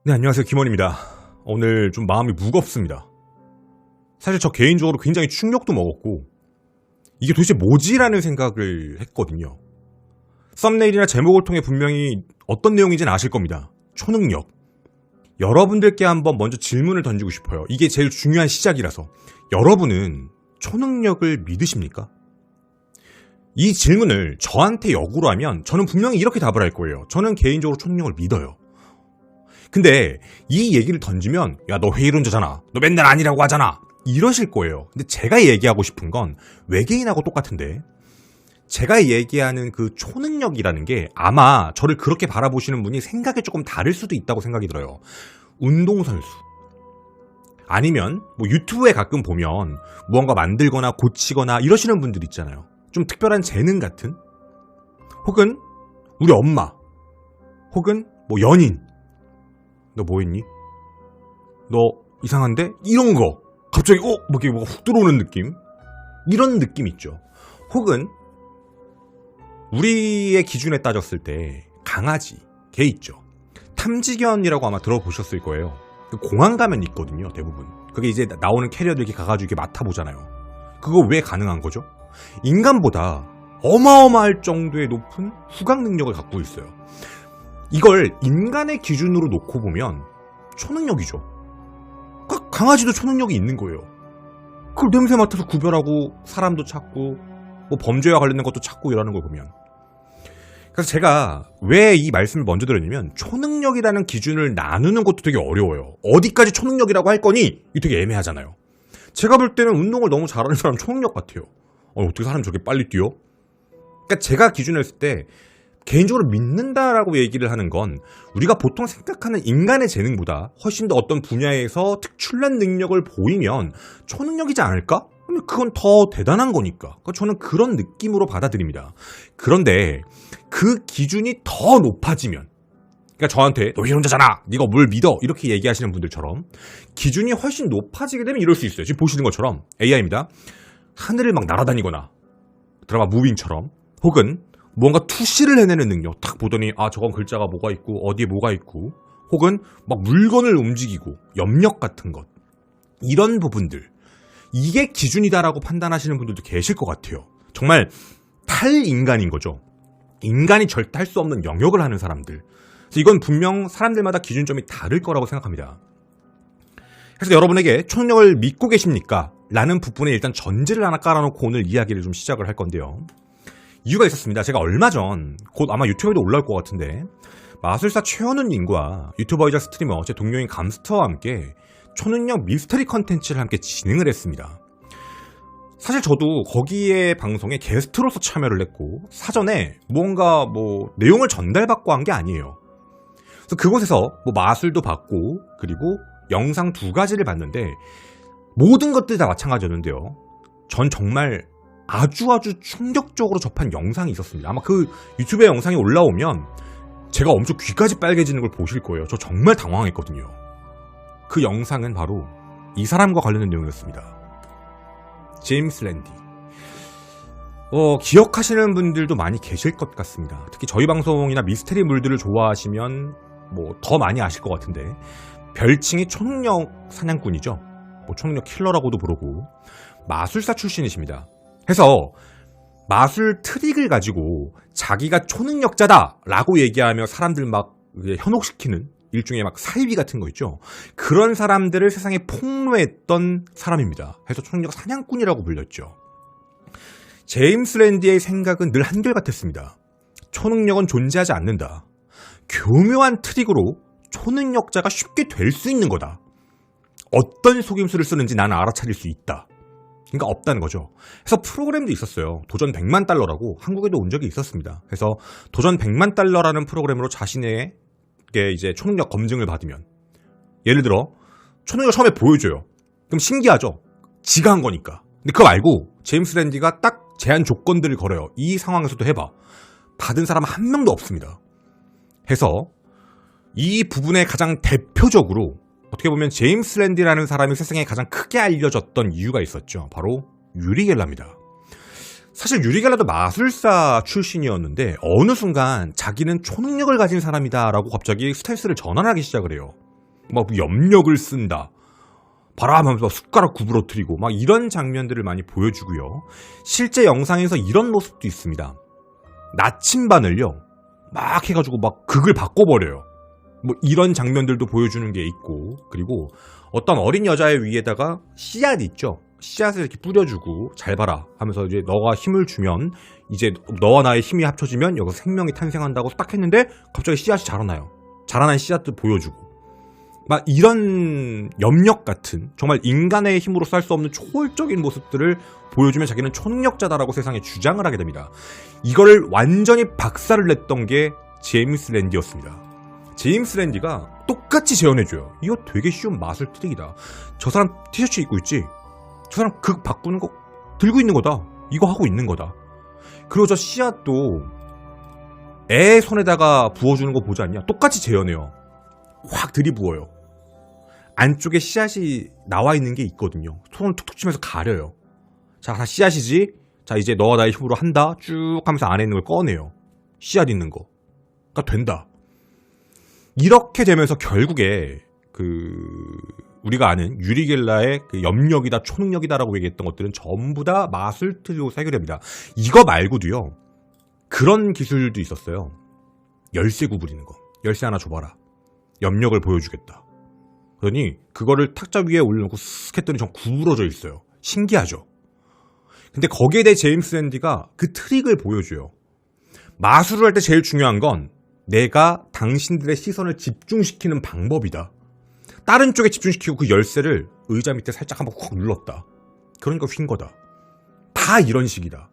네, 안녕하세요. 김원입니다. 오늘 좀 마음이 무겁습니다. 사실 저 개인적으로 굉장히 충격도 먹었고 이게 도대체 뭐지라는 생각을 했거든요. 썸네일이나 제목을 통해 분명히 어떤 내용인지는 아실 겁니다. 초능력. 여러분들께 한번 먼저 질문을 던지고 싶어요. 이게 제일 중요한 시작이라서. 여러분은 초능력을 믿으십니까? 이 질문을 저한테 역으로 하면 저는 분명히 이렇게 답을 할 거예요. 저는 개인적으로 초능력을 믿어요. 근데 이 얘기를 던지면 야, 너 회의론자잖아. 너 맨날 아니라고 하잖아. 이러실 거예요. 근데 제가 얘기하고 싶은 건 외계인하고 똑같은데 제가 얘기하는 그 초능력이라는 게 아마 저를 그렇게 바라보시는 분이 생각이 조금 다를 수도 있다고 생각이 들어요. 운동선수 아니면 뭐 유튜브에 가끔 보면 무언가 만들거나 고치거나 이러시는 분들 있잖아요. 좀 특별한 재능 같은, 혹은 우리 엄마, 혹은 뭐 연인, 너 뭐 했니? 너 이상한데? 이런 거 갑자기 뭐가 훅 들어오는 느낌, 이런 느낌 있죠. 혹은 우리의 기준에 따졌을 때 강아지, 개 있죠. 탐지견이라고 아마 들어보셨을 거예요. 공항 가면 있거든요, 대부분. 그게 이제 나오는 캐리어들 이렇게 가가지고 이렇게 맡아보잖아요. 그거 왜 가능한 거죠? 인간보다 어마어마할 정도의 높은 후각 능력을 갖고 있어요. 이걸 인간의 기준으로 놓고 보면 초능력이죠. 강아지도 초능력이 있는 거예요. 그걸 냄새 맡아서 구별하고 사람도 찾고 뭐 범죄와 관련된 것도 찾고 이러는 걸 보면. 그래서 제가 왜 이 말씀을 먼저 드렸냐면 초능력이라는 기준을 나누는 것도 되게 어려워요. 어디까지 초능력이라고 할 거니? 이게 되게 애매하잖아요. 제가 볼 때는 운동을 너무 잘하는 사람 초능력 같아요. 어떻게 사람이 저렇게 빨리 뛰어? 그러니까 제가 기준을 했을 때 개인적으로 믿는다라고 얘기를 하는 건 우리가 보통 생각하는 인간의 재능보다 훨씬 더 어떤 분야에서 특출난 능력을 보이면 초능력이지 않을까? 근데 그건 더 대단한 거니까. 저는 그런 느낌으로 받아들입니다. 그런데 그 기준이 더 높아지면, 그러니까 저한테 너 회의론자잖아, 네가 뭘 믿어, 이렇게 얘기하시는 분들처럼 기준이 훨씬 높아지게 되면 이럴 수 있어요. 지금 보시는 것처럼 AI입니다. 하늘을 막 날아다니거나 드라마 무빙처럼, 혹은 뭔가 투시를 해내는 능력, 딱 보더니 저건 글자가 뭐가 있고 어디에 뭐가 있고, 혹은 막 물건을 움직이고 염력 같은 것, 이런 부분들, 이게 기준이다라고 판단하시는 분들도 계실 것 같아요. 정말 탈인간인 거죠. 인간이 절대 할 수 없는 영역을 하는 사람들. 그래서 이건 분명 사람들마다 기준점이 다를 거라고 생각합니다. 그래서 여러분에게 초능력을 믿고 계십니까? 라는 부분에 일단 전제를 하나 깔아놓고 오늘 이야기를 좀 시작을 할 건데요. 이유가 있었습니다. 제가 얼마 전, 곧 아마 유튜브에도 올라올 것 같은데, 마술사 최현우님과 유튜버이자 스트리머 제 동료인 감스터와 함께 초능력 미스터리 컨텐츠를 함께 진행을 했습니다. 사실 저도 거기에 방송에 게스트로서 참여를 했고 사전에 뭔가 내용을 전달받고 한 게 아니에요. 그래서 그곳에서 마술도 받고 그리고 영상 2가지를 봤는데 모든 것들이 다 마찬가지였는데요. 전 정말 아주 충격적으로 접한 영상이 있었습니다. 아마 그 유튜브에 영상이 올라오면 제가 엄청 귀까지 빨개지는 걸 보실 거예요. 저 정말 당황했거든요. 그 영상은 바로 이 사람과 관련된 내용이었습니다. 제임스 랜디. 기억하시는 분들도 많이 계실 것 같습니다. 특히 저희 방송이나 미스테리 물들을 좋아하시면 더 많이 아실 것 같은데, 별칭이 초능력 사냥꾼이죠. 초능력 킬러라고도 부르고 마술사 출신이십니다. 해서 마술 트릭을 가지고 자기가 초능력자다라고 얘기하며 사람들 막 현혹시키는 일종의 사이비 같은 거 있죠. 그런 사람들을 세상에 폭로했던 사람입니다. 그래서 초능력 사냥꾼이라고 불렸죠. 제임스 랜디의 생각은 늘 한결같았습니다. 초능력은 존재하지 않는다. 교묘한 트릭으로 초능력자가 쉽게 될 수 있는 거다. 어떤 속임수를 쓰는지 나는 알아차릴 수 있다. 그러니까 없다는 거죠. 그래서 프로그램도 있었어요. 도전 100만 달러라고 한국에도 온 적이 있었습니다. 그래서 도전 100만 달러라는 프로그램으로 자신의 이제 초능력 검증을 받으면, 예를 들어 초능력을 처음에 보여줘요. 그럼 신기하죠. 지가 한 거니까. 근데 그거 말고 제임스 랜디가 딱 제한 조건들을 걸어요. 이 상황에서도 해봐. 받은 사람 한 명도 없습니다. 해서 이 부분에 가장 대표적으로 어떻게 보면 제임스 랜디라는 사람이 세상에 가장 크게 알려졌던 이유가 있었죠. 바로 유리 겔라입니다. 사실 유리 겔라도 마술사 출신이었는데 어느 순간 자기는 초능력을 가진 사람이다 라고 갑자기 스탠스를 전환하기 시작을 해요. 막 염력을 쓴다. 바람하면서 숟가락 구부러뜨리고 막 이런 장면들을 많이 보여주고요. 실제 영상에서 이런 모습도 있습니다. 나침반을요 막 해가지고 막 극을 바꿔버려요. 뭐 이런 장면들도 보여주는 게 있고, 그리고 어떤 어린 여자의 위에다가 씨앗 있죠. 씨앗을 이렇게 뿌려주고 잘 봐라 하면서 이제 너가 힘을 주면 이제 너와 나의 힘이 합쳐지면 여기서 생명이 탄생한다고 딱 했는데 갑자기 씨앗이 자라나요. 자라난 씨앗도 보여주고 막 이런 염력 같은 정말 인간의 힘으로 쌀 수 없는 초월적인 모습들을 보여주면 자기는 초능력자다라고 세상에 주장을 하게 됩니다. 이거를 완전히 박살을 냈던 게 제임스 랜디였습니다. 제임스 랜디가 똑같이 재현해줘요. 이거 되게 쉬운 마술 트릭이다. 저 사람 티셔츠 입고 있지? 저 사람 극 바꾸는 거 들고 있는 거다. 이거 하고 있는 거다. 그리고 저 씨앗도 애 손에다가 부어주는 거 보지 않냐? 똑같이 재현해요. 확 들이부어요. 안쪽에 씨앗이 나와 있는 게 있거든요. 손을 툭툭 치면서 가려요. 자, 다 씨앗이지? 자, 이제 너와 나의 힘으로 한다. 쭉 하면서 안에 있는 걸 꺼내요. 씨앗 있는 거. 그러니까 된다. 이렇게 되면서 결국에 우리가 아는 유리 겔라의 그 염력이다, 초능력이다라고 얘기했던 것들은 전부 다 마술 트리로 해결됩니다. 이거 말고도요. 그런 기술도 있었어요. 열쇠 구부리는 거. 열쇠 하나 줘봐라. 염력을 보여주겠다. 그러니 그거를 탁자 위에 올려놓고 쓱 했더니 전 구부러져 있어요. 신기하죠? 근데 거기에 대해 제임스 랜디가 그 트릭을 보여줘요. 마술을 할 때 제일 중요한 건 내가 당신들의 시선을 집중시키는 방법이다. 다른 쪽에 집중시키고 그 열쇠를 의자 밑에 살짝 한번 콕 눌렀다. 그러니까 휜 거다. 다 이런 식이다.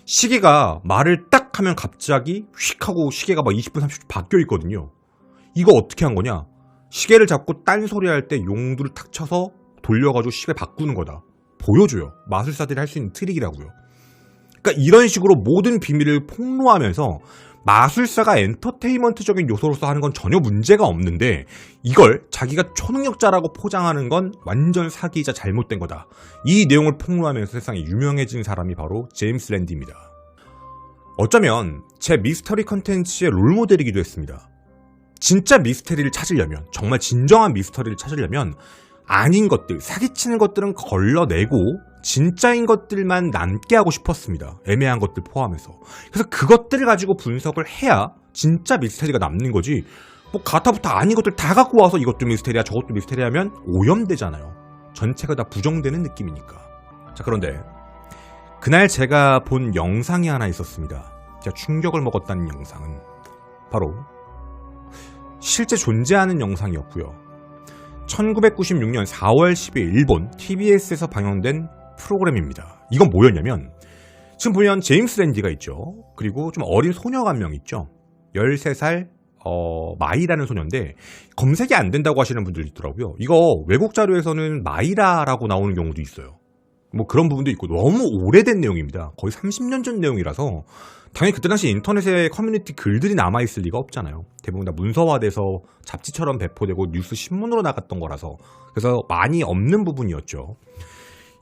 시계가 말을 딱 하면 갑자기 휙 하고 시계가 막 20분 30분 바뀌어 있거든요. 이거 어떻게 한 거냐? 시계를 잡고 딴소리 할 때 용두를 탁 쳐서 돌려가지고 시계 바꾸는 거다. 보여줘요. 마술사들이 할 수 있는 트릭이라고요. 그러니까 이런 식으로 모든 비밀을 폭로하면서 마술사가 엔터테인먼트적인 요소로서 하는 건 전혀 문제가 없는데 이걸 자기가 초능력자라고 포장하는 건 완전 사기이자 잘못된 거다. 이 내용을 폭로하면서 세상에 유명해진 사람이 바로 제임스 랜디입니다. 어쩌면 제 미스터리 컨텐츠의 롤모델이기도 했습니다. 진짜 미스터리를 찾으려면, 정말 진정한 미스터리를 찾으려면 아닌 것들, 사기치는 것들은 걸러내고 진짜인 것들만 남게 하고 싶었습니다. 애매한 것들 포함해서. 그래서 그것들을 가지고 분석을 해야 진짜 미스터리가 남는 거지, 뭐 가타부터 아닌 것들 다 갖고 와서 이것도 미스터리야 저것도 미스터리 하면 오염되잖아요. 전체가 다 부정되는 느낌이니까. 자, 그런데 그날 제가 본 영상이 하나 있었습니다. 제가 충격을 먹었다는 영상은 바로 실제 존재하는 영상이었고요. 1996년 4월 10일 일본 TBS에서 방영된 프로그램입니다. 이건 뭐였냐면, 지금 보면 제임스 랜디가 있죠. 그리고 좀 어린 소녀가 한 명 있죠. 13살 마이라는 소녀인데 검색이 안 된다고 하시는 분들이 있더라고요. 이거 외국 자료에서는 마이라라고 나오는 경우도 있어요. 뭐 그런 부분도 있고 너무 오래된 내용입니다. 거의 30년 전 내용이라서 당연히 그때 당시 인터넷에 커뮤니티 글들이 남아있을 리가 없잖아요. 대부분 다 문서화돼서 잡지처럼 배포되고 뉴스 신문으로 나갔던 거라서, 그래서 많이 없는 부분이었죠.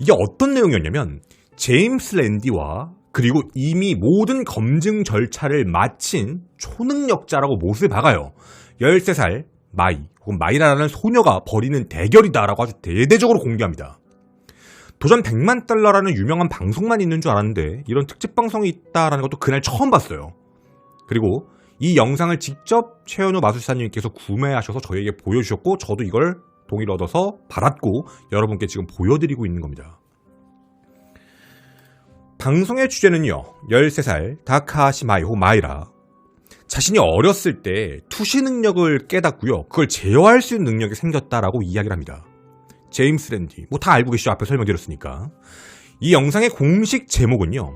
이게 어떤 내용이었냐면, 제임스 랜디와 그리고 이미 모든 검증 절차를 마친 초능력자라고 못을 박아요. 13살 마이 혹은 마이라라는 소녀가 벌이는 대결이다라고 아주 대대적으로 공개합니다. 도전 100만 달러라는 유명한 방송만 있는 줄 알았는데 이런 특집 방송이 있다라는 것도 그날 처음 봤어요. 그리고 이 영상을 직접 최현우 마술사님께서 구매하셔서 저에게 보여주셨고, 저도 이걸 동의를 얻어서 받았고 여러분께 지금 보여드리고 있는 겁니다. 방송의 주제는요, 13살 다카하시 마이 혹은 마이라, 자신이 어렸을 때 투시 능력을 깨닫고요, 그걸 제어할 수 있는 능력이 생겼다라고 이야기를 합니다. 제임스 랜디, 뭐 다 알고 계시죠? 앞에 설명드렸으니까. 이 영상의 공식 제목은요,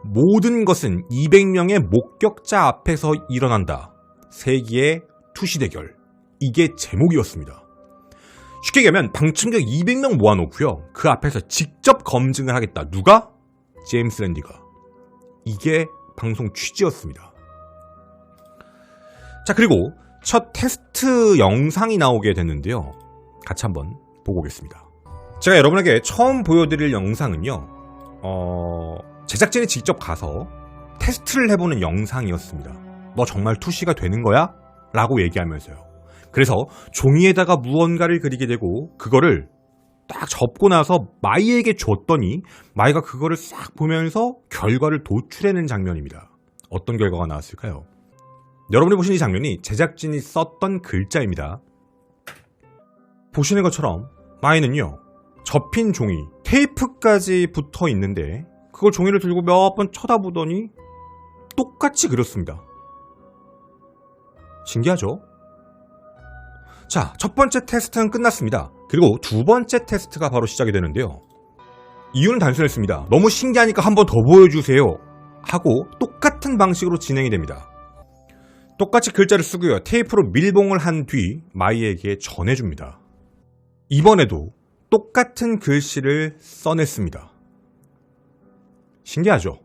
모든 것은 200명의 목격자 앞에서 일어난다. 세기의 투시 대결. 이게 제목이었습니다. 쉽게 얘기하면 방청객 200명 모아놓고요, 그 앞에서 직접 검증을 하겠다. 누가? 제임스 랜디가. 이게 방송 취지였습니다. 자, 그리고 첫 테스트 영상이 나오게 됐는데요. 같이 한번 보고 오겠습니다. 제가 여러분에게 처음 보여드릴 영상은요, 제작진이 직접 가서 테스트를 해보는 영상이었습니다. 너 정말 투시가 되는 거야? 라고 얘기하면서요. 그래서 종이에다가 무언가를 그리게 되고 그거를 딱 접고 나서 마이에게 줬더니 마이가 그거를 싹 보면서 결과를 도출해낸 장면입니다. 어떤 결과가 나왔을까요? 여러분이 보신 이 장면이 제작진이 썼던 글자입니다. 보시는 것처럼 마이는요, 접힌 종이, 테이프까지 붙어 있는데 그걸 종이를 들고 몇 번 쳐다보더니 똑같이 그렸습니다. 신기하죠? 자, 첫 번째 테스트는 끝났습니다. 그리고 두 번째 테스트가 바로 시작이 되는데요. 이유는 단순했습니다. 너무 신기하니까 한번 더 보여주세요 하고 똑같은 방식으로 진행이 됩니다. 똑같이 글자를 쓰고요. 테이프로 밀봉을 한 뒤 마이에게 전해줍니다. 이번에도 똑같은 글씨를 써냈습니다. 신기하죠?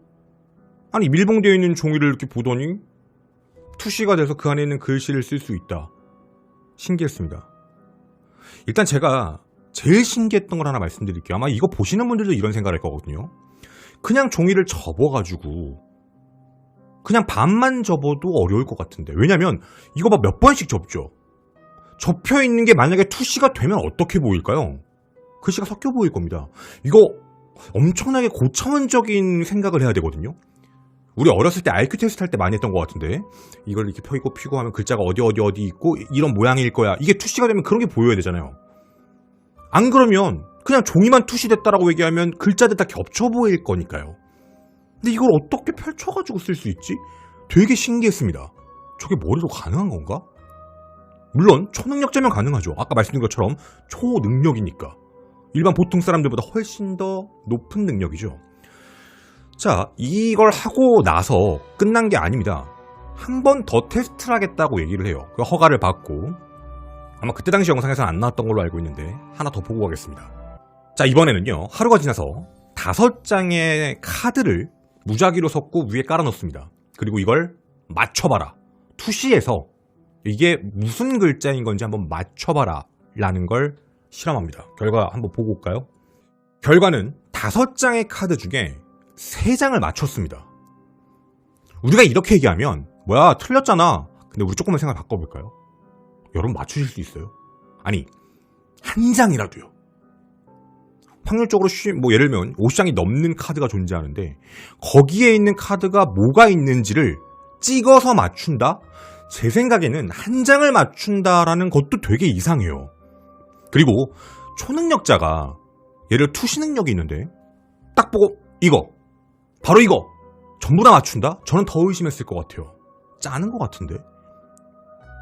아니, 밀봉되어 있는 종이를 이렇게 보더니 투시가 돼서 그 안에 있는 글씨를 쓸 수 있다. 신기했습니다. 일단 제가 제일 신기했던 걸 하나 말씀드릴게요. 아마 이거 보시는 분들도 이런 생각을 할 거거든요. 그냥 종이를 접어가지고 그냥 반만 접어도 어려울 것 같은데, 왜냐면 이거 막 몇 번씩 접죠. 접혀있는 게 만약에 투시가 되면 어떻게 보일까요? 글씨가 섞여 보일 겁니다. 이거 엄청나게 고차원적인 생각을 해야 되거든요. 우리 어렸을 때 IQ 테스트 할 때 많이 했던 것 같은데, 이걸 이렇게 펴고 피고 하면 글자가 어디 있고 이런 모양일 거야. 이게 투시가 되면 그런 게 보여야 되잖아요. 안 그러면 그냥 종이만 투시됐다라고 얘기하면 글자들 다 겹쳐 보일 거니까요. 근데 이걸 어떻게 펼쳐가지고 쓸 수 있지? 되게 신기했습니다. 저게 머리로 가능한 건가? 물론 초능력자면 가능하죠. 아까 말씀드린 것처럼 초능력이니까. 일반 보통 사람들보다 훨씬 더 높은 능력이죠. 자, 이걸 하고 나서 끝난 게 아닙니다. 한 번 더 테스트를 하겠다고 얘기를 해요. 그 허가를 받고. 아마 그때 당시 영상에서는 안 나왔던 걸로 알고 있는데 하나 더 보고 가겠습니다. 자, 이번에는요, 하루가 지나서 5장의 카드를 무작위로 섞고 위에 깔아놓습니다. 그리고 이걸 맞춰봐라. 투시에서 이게 무슨 글자인 건지 한번 맞춰봐라 라는 걸 실험합니다. 결과 한번 보고 올까요? 결과는 5장의 카드 중에 3장을 맞췄습니다. 우리가 이렇게 얘기하면 뭐야, 틀렸잖아. 근데 우리 조금만 생각 바꿔볼까요? 여러분 맞추실 수 있어요? 아니, 한 장이라도요. 확률적으로 뭐 예를 들면 50장이 넘는 카드가 존재하는데 거기에 있는 카드가 뭐가 있는지를 찍어서 맞춘다? 제 생각에는 한 장을 맞춘다라는 것도 되게 이상해요. 그리고 초능력자가 예를 들어 투시 능력이 있는데 딱 보고 이거, 바로 이거 전부 다 맞춘다? 저는 더 의심했을 것 같아요. 짜는 것 같은데?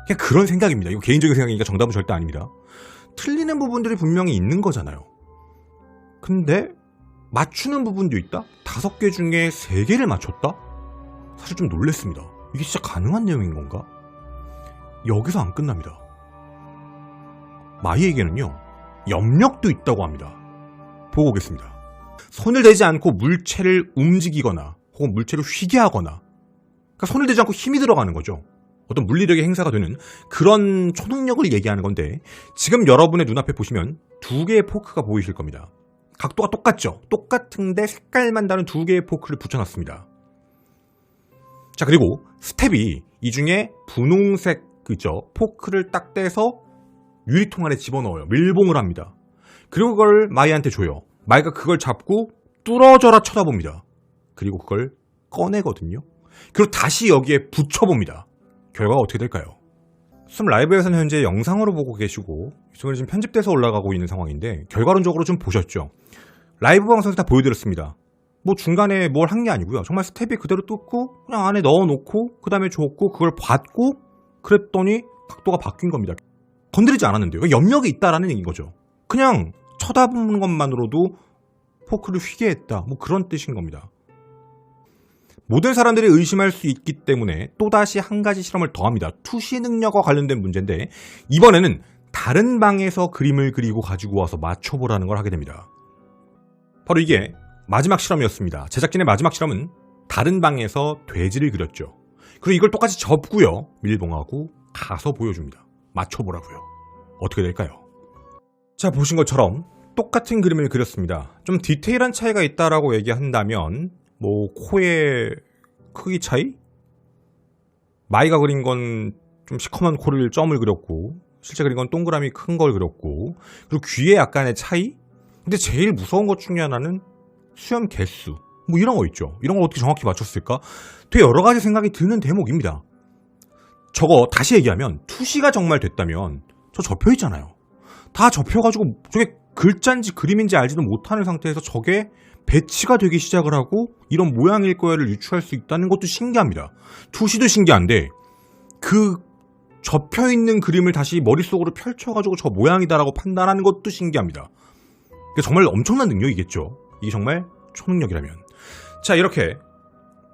그냥 그런 생각입니다. 이거 개인적인 생각이니까 정답은 절대 아닙니다. 틀리는 부분들이 분명히 있는 거잖아요. 근데 맞추는 부분도 있다? 5개 중에 3개를 맞췄다? 사실 좀 놀랬습니다. 이게 진짜 가능한 내용인 건가? 여기서 안 끝납니다. 마이에게는요, 염력도 있다고 합니다. 보고 오겠습니다. 손을 대지 않고 물체를 움직이거나 혹은 물체를 휘게 하거나, 그러니까 손을 대지 않고 힘이 들어가는 거죠. 어떤 물리력의 행사가 되는 그런 초능력을 얘기하는 건데, 지금 여러분의 눈앞에 보시면 2개의 포크가 보이실 겁니다. 각도가 똑같죠? 똑같은데 색깔만 다른 2개의 포크를 붙여놨습니다. 자, 그리고 스텝이 이 중에 분홍색 그죠? 포크를 딱 떼서 유리통 안에 집어넣어요. 밀봉을 합니다. 그리고 그걸 마이한테 줘요. 마이가 그걸 잡고 뚫어져라 쳐다봅니다. 그리고 그걸 꺼내거든요. 그리고 다시 여기에 붙여봅니다. 결과가 어떻게 될까요? 지금 라이브에서는 현재 영상으로 보고 계시고 지금 편집돼서 올라가고 있는 상황인데, 결과론적으로 좀 보셨죠? 라이브 방송에서 다 보여드렸습니다. 뭐 중간에 뭘 한 게 아니고요. 정말 스텝이 그대로 뜯고 그냥 안에 넣어놓고 그 다음에 줬고 그걸 받고 그랬더니 각도가 바뀐 겁니다. 건드리지 않았는데요. 염력이 있다라는 얘기인 거죠. 그냥 쳐다보는 것만으로도 포크를 휘게 했다. 뭐 그런 뜻인 겁니다. 모든 사람들이 의심할 수 있기 때문에 또다시 한 가지 실험을 더합니다. 투시 능력과 관련된 문제인데, 이번에는 다른 방에서 그림을 그리고 가지고 와서 맞춰보라는 걸 하게 됩니다. 바로 이게 마지막 실험이었습니다. 제작진의 마지막 실험은 다른 방에서 돼지를 그렸죠. 그리고 이걸 똑같이 접고요, 밀봉하고 가서 보여줍니다. 맞춰보라고요. 어떻게 될까요? 자, 보신 것처럼 똑같은 그림을 그렸습니다. 좀 디테일한 차이가 있다라고 얘기한다면 뭐 코의 크기 차이? 마이가 그린 건 좀 시커먼 코를 점을 그렸고, 실제 그린 건 동그라미 큰 걸 그렸고, 그리고 귀에 약간의 차이? 근데 제일 무서운 것 중에 하나는 수염 개수. 뭐 이런 거 있죠. 이런 걸 어떻게 정확히 맞췄을까? 되게 여러 가지 생각이 드는 대목입니다. 저거 다시 얘기하면 투시가 정말 됐다면 저 접혀있잖아요. 다 접혀가지고 저게 글자인지 그림인지 알지도 못하는 상태에서 저게 배치가 되기 시작을 하고 이런 모양일 거야를 유추할 수 있다는 것도 신기합니다. 투시도 신기한데 그 접혀있는 그림을 다시 머릿속으로 펼쳐가지고 저 모양이다라고 판단하는 것도 신기합니다. 정말 엄청난 능력이겠죠. 이게 정말 초능력이라면. 자, 이렇게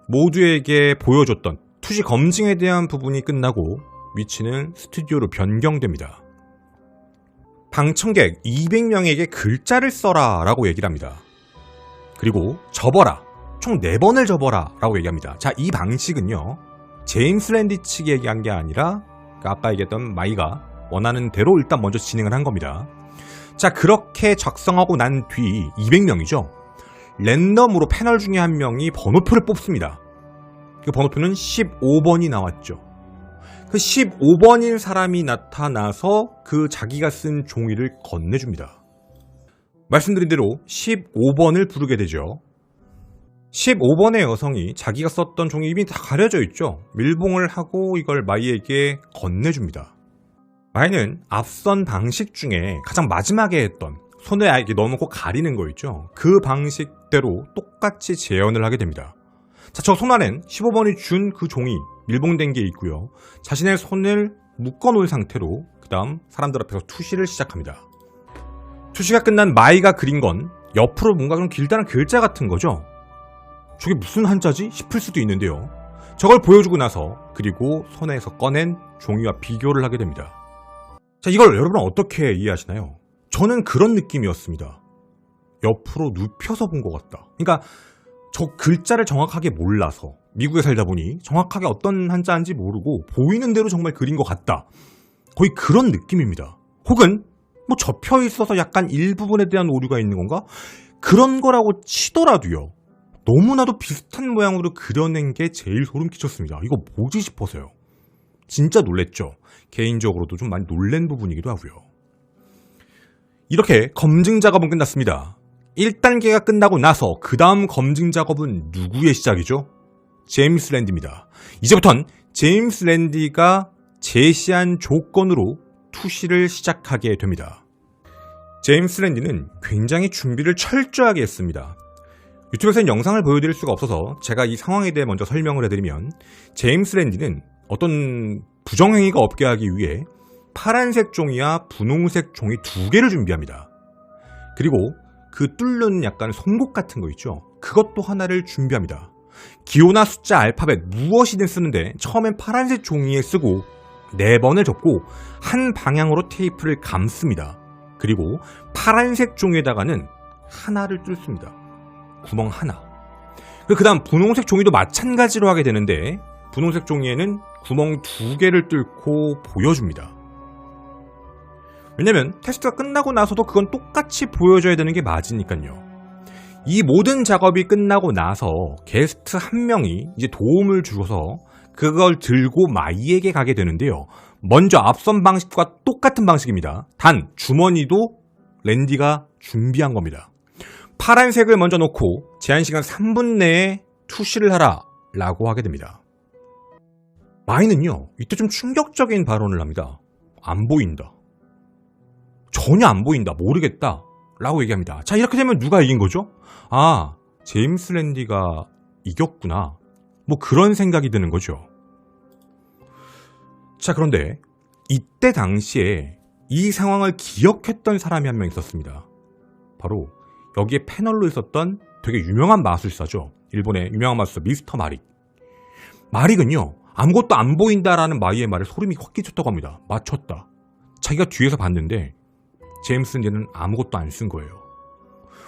모두에게 보여줬던 투시 검증에 대한 부분이 끝나고 위치는 스튜디오로 변경됩니다. 방청객 200명에게 글자를 써라 라고 얘기를 합니다. 그리고 접어라, 총 4번을 접어라 라고 얘기합니다. 자, 이 방식은요, 제임스 랜디 측이 얘기한 게 아니라 아까 얘기했던 마이가 원하는 대로 일단 먼저 진행을 한 겁니다. 자, 그렇게 작성하고 난 뒤 200명이죠. 랜덤으로 패널 중에 한 명이 번호표를 뽑습니다. 그 번호표는 15번이 나왔죠. 그 15번인 사람이 나타나서 그 자기가 쓴 종이를 건네줍니다. 말씀드린 대로 15번을 부르게 되죠. 15번의 여성이 자기가 썼던 종이 이미 다 가려져 있죠. 밀봉을 하고 이걸 마이에게 건네줍니다. 마이는 앞선 방식 중에 가장 마지막에 했던 손을 이렇게 넣어놓고 가리는 거 있죠. 그 방식대로 똑같이 재현을 하게 됩니다. 자, 저 손 안엔 15번이 준 그 종이 밀봉된 게 있고요. 자신의 손을 묶어놓은 상태로 그 다음 사람들 앞에서 투시를 시작합니다. 투시가 끝난 마이가 그린 건 옆으로 뭔가 좀 길다란 글자 같은 거죠. 저게 무슨 한자지? 싶을 수도 있는데요. 저걸 보여주고 나서 그리고 손에서 꺼낸 종이와 비교를 하게 됩니다. 자, 이걸 여러분은 어떻게 이해하시나요? 저는 그런 느낌이었습니다. 옆으로 눕혀서 본 것 같다. 그러니까 저 글자를 정확하게 몰라서 미국에 살다 보니 정확하게 어떤 한자인지 모르고 보이는 대로 정말 그린 것 같다. 거의 그런 느낌입니다. 혹은 뭐 접혀 있어서 약간 일부분에 대한 오류가 있는 건가? 그런 거라고 치더라도요. 너무나도 비슷한 모양으로 그려낸 게 제일 소름 끼쳤습니다. 이거 뭐지 싶어서요. 진짜 놀랬죠. 개인적으로도 좀 많이 놀란 부분이기도 하고요. 이렇게 검증 작업은 끝났습니다. 1단계가 끝나고 나서 그 다음 검증 작업은 누구의 시작이죠? 제임스 랜디입니다. 이제부턴 제임스 랜디가 제시한 조건으로 투시를 시작하게 됩니다. 제임스 랜디는 굉장히 준비를 철저하게 했습니다. 유튜브에서는 영상을 보여드릴 수가 없어서 제가 이 상황에 대해 먼저 설명을 해드리면, 제임스 랜디는 어떤 부정행위가 없게 하기 위해 파란색 종이와 분홍색 종이 2개를 준비합니다. 그리고 그 뚫는 약간 송곳 같은 거 있죠. 그것도 하나를 준비합니다. 기호나 숫자, 알파벳 무엇이든 쓰는데 처음엔 파란색 종이에 쓰고 4번을 접고 한 방향으로 테이프를 감습니다. 그리고 파란색 종이에다가는 하나를 뚫습니다. 구멍 하나. 그 다음 분홍색 종이도 마찬가지로 하게 되는데 분홍색 종이에는 구멍 2개를 뚫고 보여줍니다. 왜냐면 테스트가 끝나고 나서도 그건 똑같이 보여줘야 되는 게 맞으니까요. 이 모든 작업이 끝나고 나서 게스트 한 명이 이제 도움을 주셔서 그걸 들고 마이에게 가게 되는데요. 먼저 앞선 방식과 똑같은 방식입니다. 단 주머니도 랜디가 준비한 겁니다. 파란색을 먼저 놓고 제한시간 3분 내에 투시를 하라 라고 하게 됩니다. 마이는요, 이때 좀 충격적인 발언을 합니다. 안 보인다. 전혀 안 보인다. 모르겠다. 라고 얘기합니다. 자, 이렇게 되면 누가 이긴 거죠? 아, 제임스 랜디가 이겼구나. 뭐 그런 생각이 드는 거죠. 자, 그런데 이때 당시에 이 상황을 기억했던 사람이 한 명 있었습니다. 바로 여기에 패널로 있었던 되게 유명한 마술사죠. 일본의 유명한 마술사 미스터 마릭. 마릭은요, 아무것도 안 보인다라는 마이의 말에 소름이 확 끼쳤다고 합니다. 맞췄다. 자기가 뒤에서 봤는데 제임스 랜디는 아무것도 안 쓴 거예요.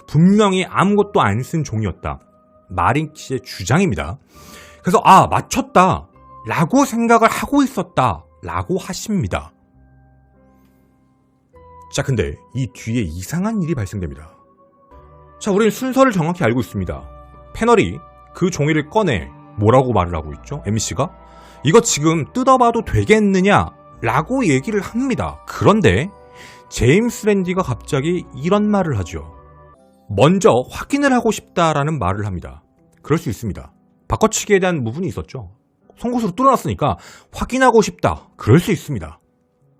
분명히 아무것도 안 쓴 종이었다. 마릭 씨의 주장입니다. 그래서 맞췄다 라고 생각을 하고 있었다 라고 하십니다. 자, 근데 이 뒤에 이상한 일이 발생됩니다. 자, 우리는 순서를 정확히 알고 있습니다. 패널이 그 종이를 꺼내 뭐라고 말을 하고 있죠? MC가 이거 지금 뜯어봐도 되겠느냐 라고 얘기를 합니다. 그런데 제임스 랜디가 갑자기 이런 말을 하죠. 먼저 확인을 하고 싶다라는 말을 합니다. 그럴 수 있습니다. 바꿔치기에 대한 부분이 있었죠. 송곳으로 뚫어놨으니까 확인하고 싶다. 그럴 수 있습니다.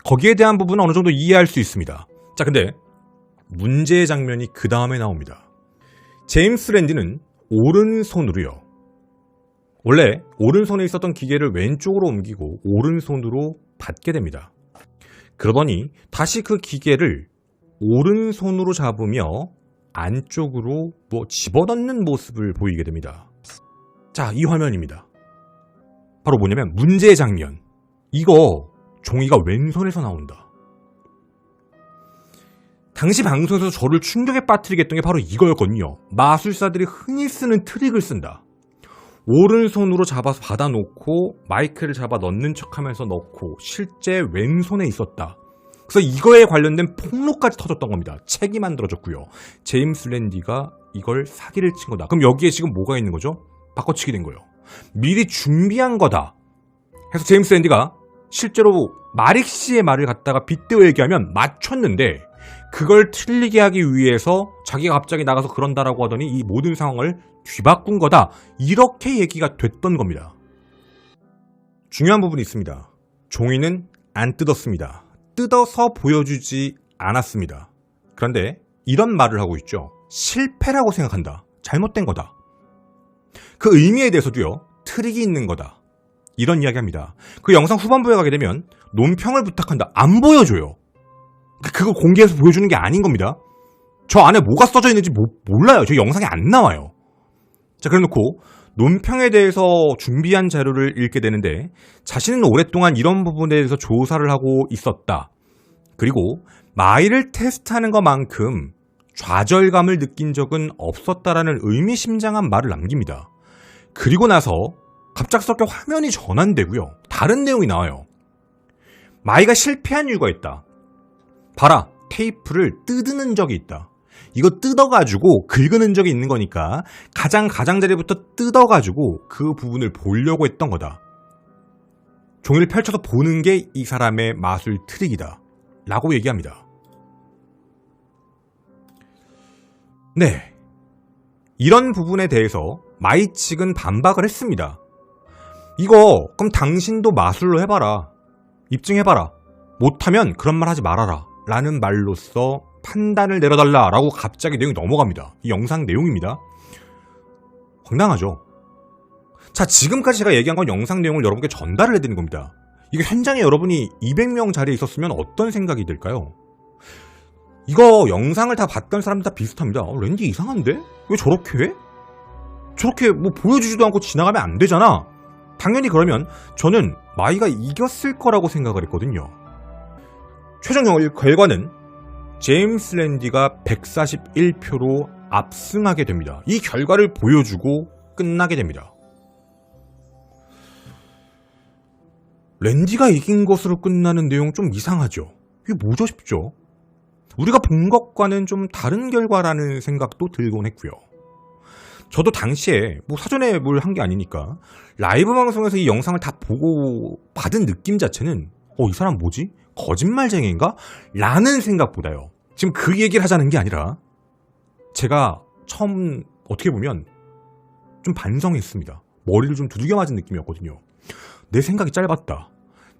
거기에 대한 부분은 어느 정도 이해할 수 있습니다. 자, 근데 문제의 장면이 그 다음에 나옵니다. 제임스 랜디는 오른손으로요. 원래 오른손에 있었던 기계를 왼쪽으로 옮기고 오른손으로 받게 됩니다. 그러더니 다시 그 기계를 오른손으로 잡으며 안쪽으로 집어넣는 모습을 보이게 됩니다. 자, 이 화면입니다. 바로 뭐냐면 문제의 장면. 이거 종이가 왼손에서 나온다. 당시 방송에서 저를 충격에 빠뜨리게 했던 게 바로 이거였거든요. 마술사들이 흔히 쓰는 트릭을 쓴다. 오른손으로 잡아서 받아놓고 마이크를 잡아 넣는 척하면서 넣고 실제 왼손에 있었다. 그래서 이거에 관련된 폭로까지 터졌던 겁니다. 책이 만들어졌고요. 제임스 랜디가 이걸 사기를 친 거다. 그럼 여기에 지금 뭐가 있는 거죠? 바꿔치기 된 거예요. 미리 준비한 거다. 해서 제임스 랜디가 실제로 마릭 씨의 말을 갖다가 빗대어 얘기하면 맞췄는데 그걸 틀리게 하기 위해서 자기가 갑자기 나가서 그런다라고 하더니 이 모든 상황을 뒤바꾼 거다. 이렇게 얘기가 됐던 겁니다. 중요한 부분이 있습니다. 종이는 안 뜯었습니다. 뜯어서 보여주지 않았습니다. 그런데 이런 말을 하고 있죠. 실패라고 생각한다. 잘못된 거다. 그 의미에 대해서도요. 트릭이 있는 거다. 이런 이야기합니다. 그 영상 후반부에 가게 되면 논평을 부탁한다. 안 보여줘요. 그거 공개해서 보여주는 게 아닌 겁니다. 저 안에 뭐가 써져 있는지 몰라요. 저 영상에 안 나와요. 자, 그래놓고 논평에 대해서 준비한 자료를 읽게 되는데 자신은 오랫동안 이런 부분에 대해서 조사를 하고 있었다. 그리고 마이를 테스트하는 것만큼 좌절감을 느낀 적은 없었다라는 의미심장한 말을 남깁니다. 그리고 나서 갑작스럽게 화면이 전환되고요. 다른 내용이 나와요. 마이가 실패한 이유가 있다. 봐라, 테이프를 뜯는 적이 있다. 이거 뜯어가지고 긁는 적이 있는 거니까 가장자리부터 뜯어가지고 그 부분을 보려고 했던 거다. 종이를 펼쳐서 보는 게 이 사람의 마술 트릭이다. 라고 얘기합니다. 네. 이런 부분에 대해서 마이 측은 반박을 했습니다. 이거 그럼 당신도 마술로 해봐라. 입증해봐라. 못하면 그런 말 하지 말아라. 라는 말로써 판단을 내려달라라고 갑자기 내용이 넘어갑니다. 이 영상 내용입니다. 황당하죠? 자, 지금까지 제가 얘기한 건 영상 내용을 여러분께 전달을 해드리는 겁니다. 이게 현장에 여러분이 200명 자리에 있었으면 어떤 생각이 들까요? 이거 영상을 다 봤던 사람들 다 비슷합니다. 랜디 이상한데? 왜 저렇게 해? 저렇게 보여주지도 않고 지나가면 안 되잖아. 당연히 그러면 저는 마이가 이겼을 거라고 생각을 했거든요. 최종 결과는 제임스 랜디가 141표로 압승하게 됩니다. 이 결과를 보여주고 끝나게 됩니다. 랜디가 이긴 것으로 끝나는 내용 좀 이상하죠? 이게 뭐죠 싶죠? 우리가 본 것과는 좀 다른 결과라는 생각도 들곤 했고요. 저도 당시에 사전에 뭘 한 게 아니니까 라이브 방송에서 이 영상을 다 보고 받은 느낌 자체는 이 사람 뭐지? 거짓말쟁이인가? 라는 생각보다요. 지금 그 얘기를 하자는 게 아니라 제가 처음 어떻게 보면 좀 반성했습니다. 머리를 좀 두들겨 맞은 느낌이었거든요. 내 생각이 짧았다.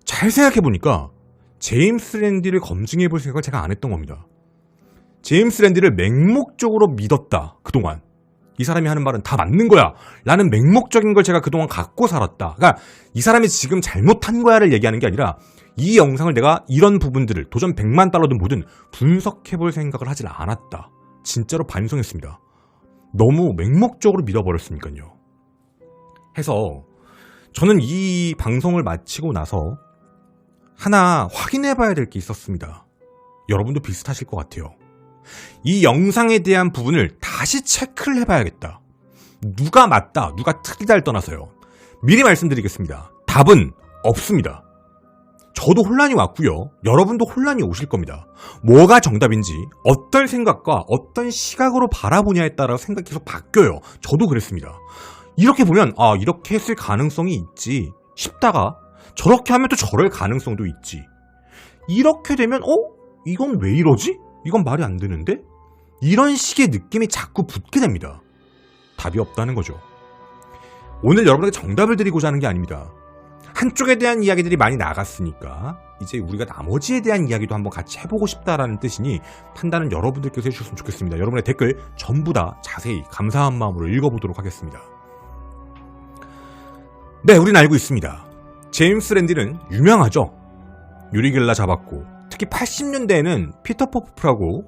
잘 생각해보니까 제임스 랜디를 검증해볼 생각을 제가 안 했던 겁니다. 제임스 랜디를 맹목적으로 믿었다. 그동안. 이 사람이 하는 말은 다 맞는 거야 라는 맹목적인 걸 제가 그동안 갖고 살았다. 그러니까 이 사람이 지금 잘못한 거야를 얘기하는 게 아니라 이 영상을 내가 이런 부분들을 도전 100만 달러든 뭐든 분석해볼 생각을 하질 않았다. 진짜로 반성했습니다. 너무 맹목적으로 믿어버렸으니까요. 해서 저는 이 방송을 마치고 나서 하나 확인해봐야 될 게 있었습니다. 여러분도 비슷하실 것 같아요. 이 영상에 대한 부분을 다시 체크를 해봐야겠다. 누가 맞다, 누가 틀리다를 떠나서요. 미리 말씀드리겠습니다. 답은 없습니다. 저도 혼란이 왔고요. 여러분도 혼란이 오실 겁니다. 뭐가 정답인지 어떤 생각과 어떤 시각으로 바라보냐에 따라 생각이 계속 바뀌어요. 저도 그랬습니다. 이렇게 보면 이렇게 했을 가능성이 있지 싶다가 저렇게 하면 또 저럴 가능성도 있지. 이렇게 되면 이건 왜 이러지? 이건 말이 안 되는데? 이런 식의 느낌이 자꾸 붙게 됩니다. 답이 없다는 거죠. 오늘 여러분에게 정답을 드리고자 하는 게 아닙니다. 한쪽에 대한 이야기들이 많이 나갔으니까 이제 우리가 나머지에 대한 이야기도 한번 같이 해보고 싶다라는 뜻이니 판단은 여러분들께서 해주셨으면 좋겠습니다. 여러분의 댓글 전부 다 자세히 감사한 마음으로 읽어보도록 하겠습니다. 네, 우린 알고 있습니다. 제임스 랜디는 유명하죠. 유리겔라 잡았고 특히 80년대에는 피터 퍼프라고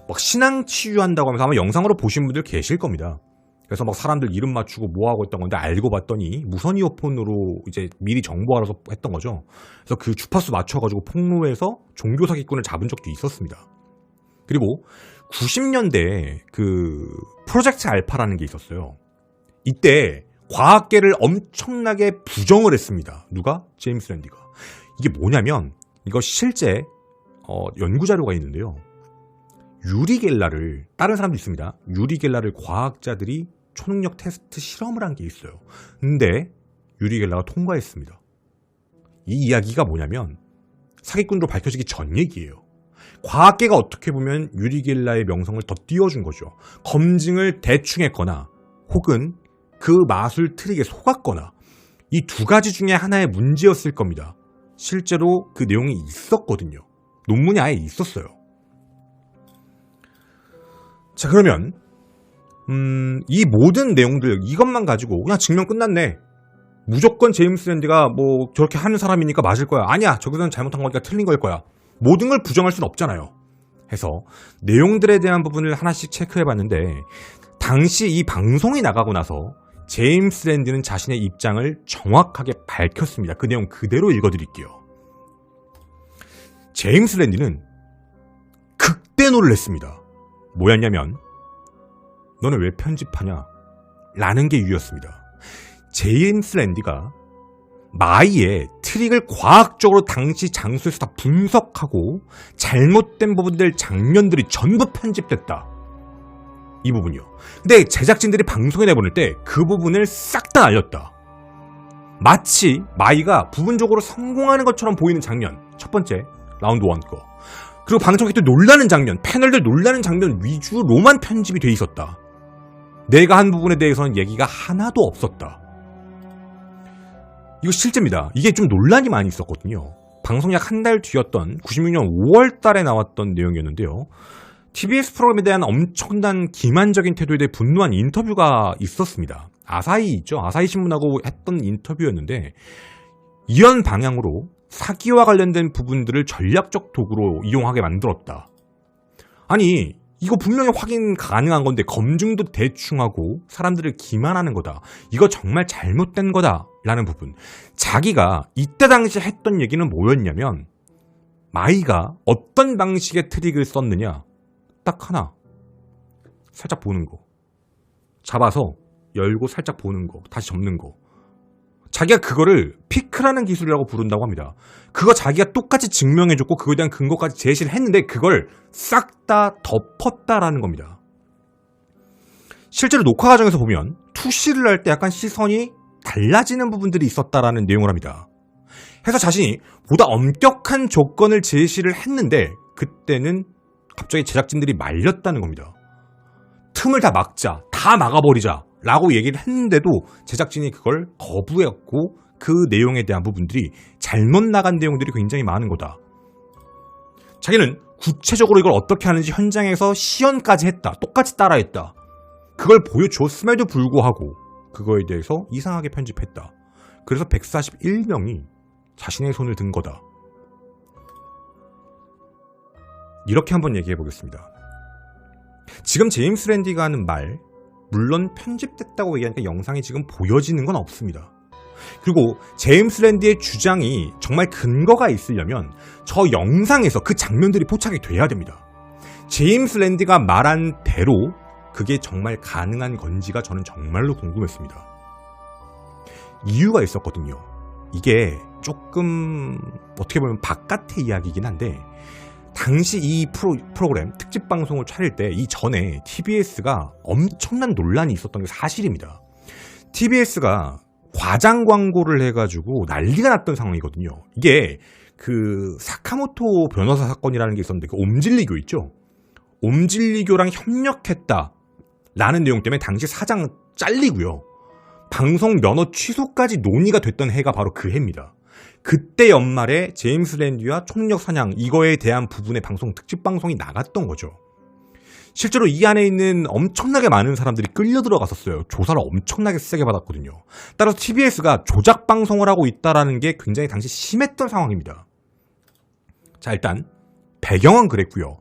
막 신앙 치유한다고 하면서 아마 영상으로 보신 분들 계실 겁니다. 그래서 막 사람들 이름 맞추고 뭐하고 했던 건데 알고 봤더니 무선 이어폰으로 이제 미리 정보하러서 했던 거죠. 그래서 그 주파수 맞춰가지고 폭로해서 종교 사기꾼을 잡은 적도 있었습니다. 그리고 90년대에 그 프로젝트 알파라는 게 있었어요. 이때 과학계를 엄청나게 부정을 했습니다. 누가? 제임스 랜디가. 이게 뭐냐면 이거 실제 연구자료가 있는데요. 유리겔라를 다른 사람도 있습니다. 유리겔라를 과학자들이 초능력 테스트 실험을 한 게 있어요. 근데 유리겔라가 통과했습니다. 이 이야기가 뭐냐면 사기꾼으로 밝혀지기 전 얘기예요. 과학계가 어떻게 보면 유리겔라의 명성을 더 띄워준 거죠. 검증을 대충 했거나 혹은 그 마술 트릭에 속았거나 이 두 가지 중에 하나의 문제였을 겁니다. 실제로 그 내용이 있었거든요. 논문이 아예 있었어요. 자, 그러면 이 모든 내용들 이것만 가지고 그냥 증명 끝났네. 무조건 제임스 랜디가 뭐 저렇게 하는 사람이니까 맞을 거야. 아니야, 저기서는 잘못한 거니까 틀린 걸 거야. 모든 걸 부정할 수는 없잖아요. 해서 내용들에 대한 부분을 하나씩 체크해봤는데 당시 이 방송이 나가고 나서 제임스 랜디는 자신의 입장을 정확하게 밝혔습니다. 그 내용 그대로 읽어드릴게요. 제임스 랜디는 극대노를 했습니다. 뭐였냐면 너는 왜 편집하냐? 라는 게 이유였습니다. 제임스 랜디가 마이의 트릭을 과학적으로 당시 장소에서 다 분석하고 잘못된 부분들 장면들이 전부 편집됐다. 이 부분이요. 근데 제작진들이 방송에 내보낼 때 그 부분을 싹 다 알렸다. 마치 마이가 부분적으로 성공하는 것처럼 보이는 장면. 첫 번째 라운드 1 거. 그리고 방청객들 놀라는 장면, 패널들 놀라는 장면 위주로만 편집이 돼 있었다. 내가 한 부분에 대해서는 얘기가 하나도 없었다. 이거 실제입니다. 이게 좀 논란이 많이 있었거든요. 방송 약 한 달 뒤였던 96년 5월 달에 나왔던 내용이었는데요. TBS 프로그램에 대한 엄청난 기만적인 태도에 대해 분노한 인터뷰가 있었습니다. 아사히 있죠. 아사히 신문하고 했던 인터뷰였는데 이런 방향으로 사기와 관련된 부분들을 전략적 도구로 이용하게 만들었다. 아니 이거 분명히 확인 가능한 건데 검증도 대충 하고 사람들을 기만하는 거다. 이거 정말 잘못된 거다 라는 부분. 자기가 이때 당시 했던 얘기는 뭐였냐면 마이가 어떤 방식의 트릭을 썼느냐 딱 하나. 살짝 보는 거. 잡아서 열고 살짝 보는 거. 다시 접는 거. 자기가 그거를 피크라는 기술이라고 부른다고 합니다. 그거 자기가 똑같이 증명해줬고 그거에 대한 근거까지 제시를 했는데 그걸 싹 다 덮었다라는 겁니다. 실제로 녹화 과정에서 보면 투시를 할 때 약간 시선이 달라지는 부분들이 있었다라는 내용을 합니다. 해서 자신이 보다 엄격한 조건을 제시를 했는데 그때는 갑자기 제작진들이 말렸다는 겁니다. 틈을 다 막자, 다 막아버리자 라고 얘기를 했는데도 제작진이 그걸 거부했고 그 내용에 대한 부분들이 잘못 나간 내용들이 굉장히 많은 거다. 자기는 구체적으로 이걸 어떻게 하는지 현장에서 시연까지 했다. 똑같이 따라했다. 그걸 보여줬음에도 불구하고 그거에 대해서 이상하게 편집했다. 그래서 141명이 자신의 손을 든 거다. 이렇게 한번 얘기해 보겠습니다. 지금 제임스 랜디가 하는 말, 물론 편집됐다고 얘기하니까 영상이 지금 보여지는 건 없습니다. 그리고 제임스 랜디의 주장이 정말 근거가 있으려면 저 영상에서 그 장면들이 포착이 돼야 됩니다. 제임스 랜디가 말한 대로 그게 정말 가능한 건지가 저는 정말로 궁금했습니다. 이유가 있었거든요. 이게 조금 어떻게 보면 바깥의 이야기이긴 한데 당시 이 프로그램 특집 방송을 차릴 때 이전에 TBS가 엄청난 논란이 있었던 게 사실입니다. TBS가 과장 광고를 해가지고 난리가 났던 상황이거든요. 이게 그 사카모토 변호사 사건이라는 게 있었는데 그 옴질리교 있죠. 옴질리교랑 협력했다라는 내용 때문에 당시 사장 잘리고요. 방송 면허 취소까지 논의가 됐던 해가 바로 그 해입니다. 그때 연말에 제임스 랜디와 초능력 사냥 이거에 대한 부분의 방송 특집 방송이 나갔던 거죠. 실제로 이 안에 있는 엄청나게 많은 사람들이 끌려 들어갔었어요. 조사를 엄청나게 세게 받았거든요. 따라서 TBS가 조작 방송을 하고 있다라는 게 굉장히 당시 심했던 상황입니다. 자, 일단 배경은 그랬고요.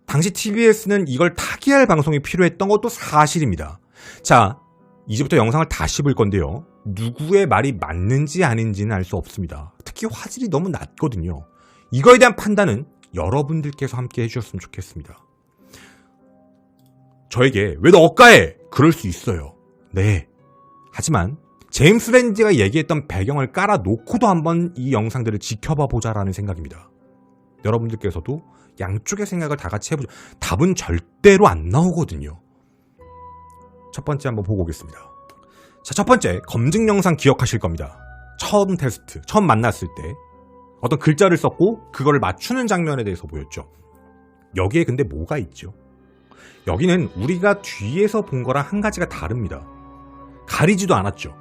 당시 TBS는 이걸 타개할 방송이 필요했던 것도 사실입니다. 자, 이제부터 영상을 다시 볼 건데요. 누구의 말이 맞는지 아닌지는 알 수 없습니다. 특히 화질이 너무 낮거든요. 이거에 대한 판단은 여러분들께서 함께 해주셨으면 좋겠습니다. 저에게 왜 너 억까해? 그럴 수 있어요. 네. 하지만 제임스 랜디가 얘기했던 배경을 깔아놓고도 한번 이 영상들을 지켜봐 보자라는 생각입니다. 여러분들께서도 양쪽의 생각을 다 같이 해보죠. 답은 절대로 안 나오거든요. 첫 번째 한번 보고 오겠습니다. 자, 첫 번째 검증 영상 기억하실 겁니다. 처음 테스트, 처음 만났을 때 어떤 글자를 썼고 그거를 맞추는 장면에 대해서 보였죠. 여기에 근데 뭐가 있죠? 여기는 우리가 뒤에서 본 거랑 한 가지가 다릅니다. 가리지도 않았죠.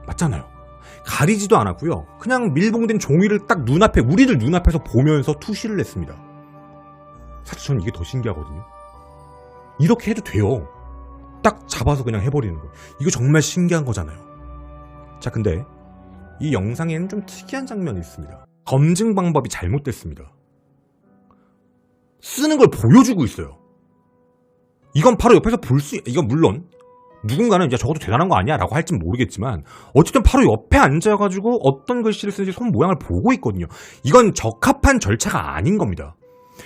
맞잖아요. 가리지도 않았고요. 그냥 밀봉된 종이를 딱 눈앞에, 우리들 눈앞에서 보면서 투시를 했습니다. 사실 저는 이게 더 신기하거든요. 이렇게 해도 돼요. 딱 잡아서 그냥 해버리는 거. 이거 정말 신기한 거잖아요. 자, 근데 이 영상에는 좀 특이한 장면이 있습니다. 검증 방법이 잘못됐습니다. 쓰는 걸 보여주고 있어요. 이건 바로 옆에서 이건 물론 누군가는 이제 적어도 대단한 거 아니야 라고 할진 모르겠지만 어쨌든 바로 옆에 앉아가지고 어떤 글씨를 쓰는지 손 모양을 보고 있거든요. 이건 적합한 절차가 아닌 겁니다.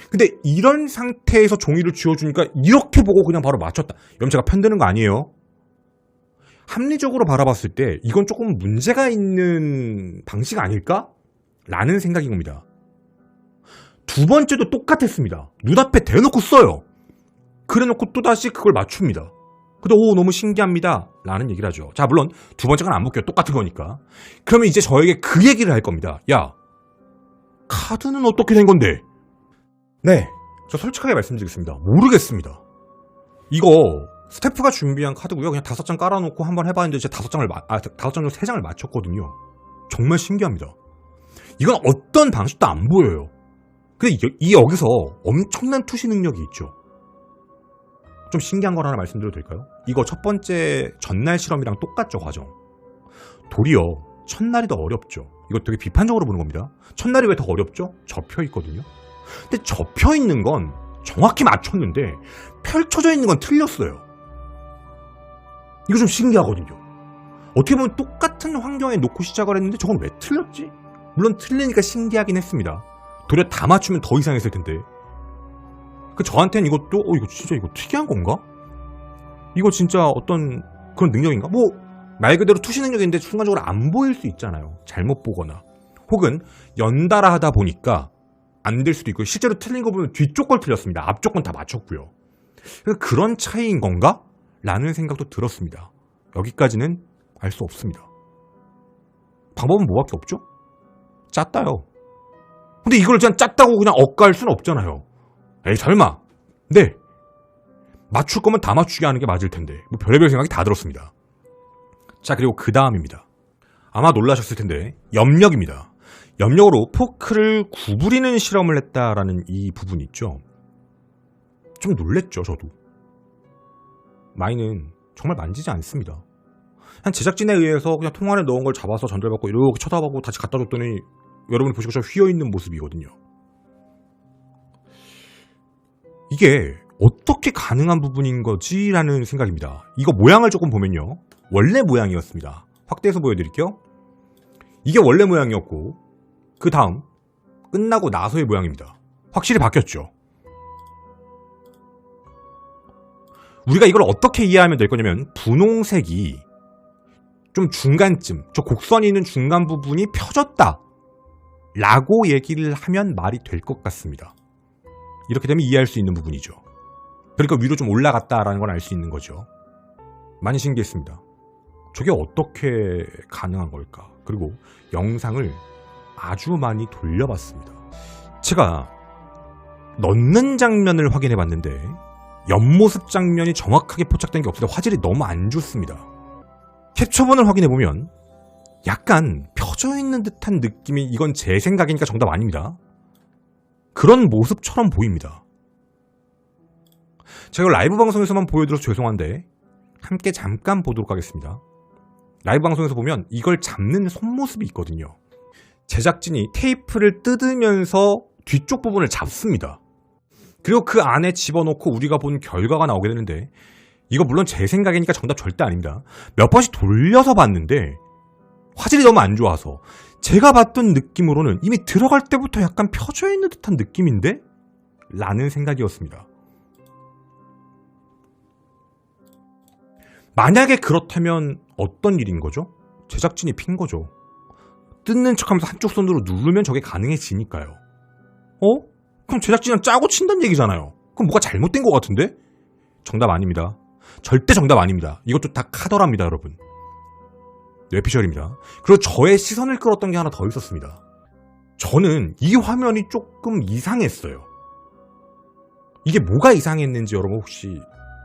근데 이런 상태에서 종이를 쥐어주니까 이렇게 보고 그냥 바로 맞췄다. 이러면 제가 편드는 거 아니에요. 합리적으로 바라봤을 때 이건 조금 문제가 있는 방식 아닐까? 라는 생각인 겁니다. 두 번째도 똑같았습니다. 눈앞에 대놓고 써요. 그래놓고 또다시 그걸 맞춥니다. 근데 너무 신기합니다 라는 얘기를 하죠. 자, 물론 두 번째는 안 볼게요. 똑같은 거니까. 그러면 이제 저에게 그 얘기를 할 겁니다. 야, 카드는 어떻게 된 건데? 네, 저 솔직하게 말씀드리겠습니다. 모르겠습니다. 이거 스태프가 준비한 카드고요. 그냥 5장 깔아놓고 한번 해봤는데 제가 5장 중 3장을 맞췄거든요. 정말 신기합니다. 이건 어떤 방식도 안 보여요. 근데 여기서 엄청난 투시 능력이 있죠. 좀 신기한 걸 하나 말씀드려도 될까요? 이거 첫 번째 전날 실험이랑 똑같죠, 과정. 도리어 첫날이 더 어렵죠. 이거 되게 비판적으로 보는 겁니다. 첫날이 왜 더 어렵죠? 접혀있거든요. 근데 접혀있는 건 정확히 맞췄는데 펼쳐져 있는 건 틀렸어요. 이거 좀 신기하거든요. 어떻게 보면 똑같은 환경에 놓고 시작을 했는데 저건 왜 틀렸지? 물론 틀리니까 신기하긴 했습니다. 도리어 다 맞추면 더 이상했을 텐데. 저한테는 이것도 이거 진짜 이거 특이한 건가? 이거 진짜 어떤 그런 능력인가? 뭐 말 그대로 투시 능력인데 순간적으로 안 보일 수 있잖아요. 잘못 보거나 혹은 연달아 하다 보니까 안 될 수도 있고 실제로 틀린 거 보면 뒤쪽 걸 틀렸습니다. 앞쪽 건 다 맞췄고요. 그런 차이인 건가? 라는 생각도 들었습니다. 여기까지는 알 수 없습니다. 방법은 뭐밖에 없죠? 짰다요. 근데 이걸 그냥 짰다고 그냥 억가할 수는 없잖아요. 에이 설마. 네. 맞출 거면 다 맞추게 하는 게 맞을 텐데. 뭐 별의별 생각이 다 들었습니다. 자, 그리고 그 다음입니다. 아마 놀라셨을 텐데 염력입니다. 염력으로 포크를 구부리는 실험을 했다라는 이 부분 있죠. 좀 놀랬죠, 저도. 마이는 정말 만지지 않습니다. 한 제작진에 의해서 그냥 통 안에 넣은 걸 잡아서 전달받고 이렇게 쳐다보고 다시 갖다 줬더니 여러분이 보시고 저 휘어있는 모습이거든요. 이게 어떻게 가능한 부분인 거지? 라는 생각입니다. 이거 모양을 조금 보면요. 원래 모양이었습니다. 확대해서 보여드릴게요. 이게 원래 모양이었고 그 다음 끝나고 나서의 모양입니다. 확실히 바뀌었죠. 우리가 이걸 어떻게 이해하면 될 거냐면 분홍색이 좀 중간쯤, 저 곡선이 있는 중간 부분이 펴졌다 라고 얘기를 하면 말이 될 것 같습니다. 이렇게 되면 이해할 수 있는 부분이죠. 그러니까 위로 좀 올라갔다라는 걸 알 수 있는 거죠. 많이 신기했습니다. 저게 어떻게 가능한 걸까? 그리고 영상을 아주 많이 돌려봤습니다. 제가 넣는 장면을 확인해봤는데 옆모습 장면이 정확하게 포착된 게 없어서 화질이 너무 안 좋습니다. 캡처본을 확인해보면 약간 펴져있는 듯한 느낌이, 이건 제 생각이니까 정답 아닙니다. 그런 모습처럼 보입니다. 제가 라이브 방송에서만 보여드려서 죄송한데 함께 잠깐 보도록 하겠습니다. 라이브 방송에서 보면 이걸 잡는 손모습이 있거든요. 제작진이 테이프를 뜯으면서 뒤쪽 부분을 잡습니다. 그리고 그 안에 집어넣고 우리가 본 결과가 나오게 되는데, 이거 물론 제 생각이니까 정답 절대 아닙니다. 몇 번씩 돌려서 봤는데 화질이 너무 안 좋아서 제가 봤던 느낌으로는 이미 들어갈 때부터 약간 펴져 있는 듯한 느낌인데? 라는 생각이었습니다. 만약에 그렇다면 어떤 일인 거죠? 제작진이 핀 거죠. 뜯는 척하면서 한쪽 손으로 누르면 저게 가능해지니까요. 그럼 제작진이랑 짜고 친다는 얘기잖아요. 그럼 뭐가 잘못된 것 같은데? 정답 아닙니다. 절대 정답 아닙니다. 이것도 다 카더랍니다, 여러분. 뇌피셜입니다. 그리고 저의 시선을 끌었던 게 하나 더 있었습니다. 저는 이 화면이 조금 이상했어요. 이게 뭐가 이상했는지 여러분 혹시,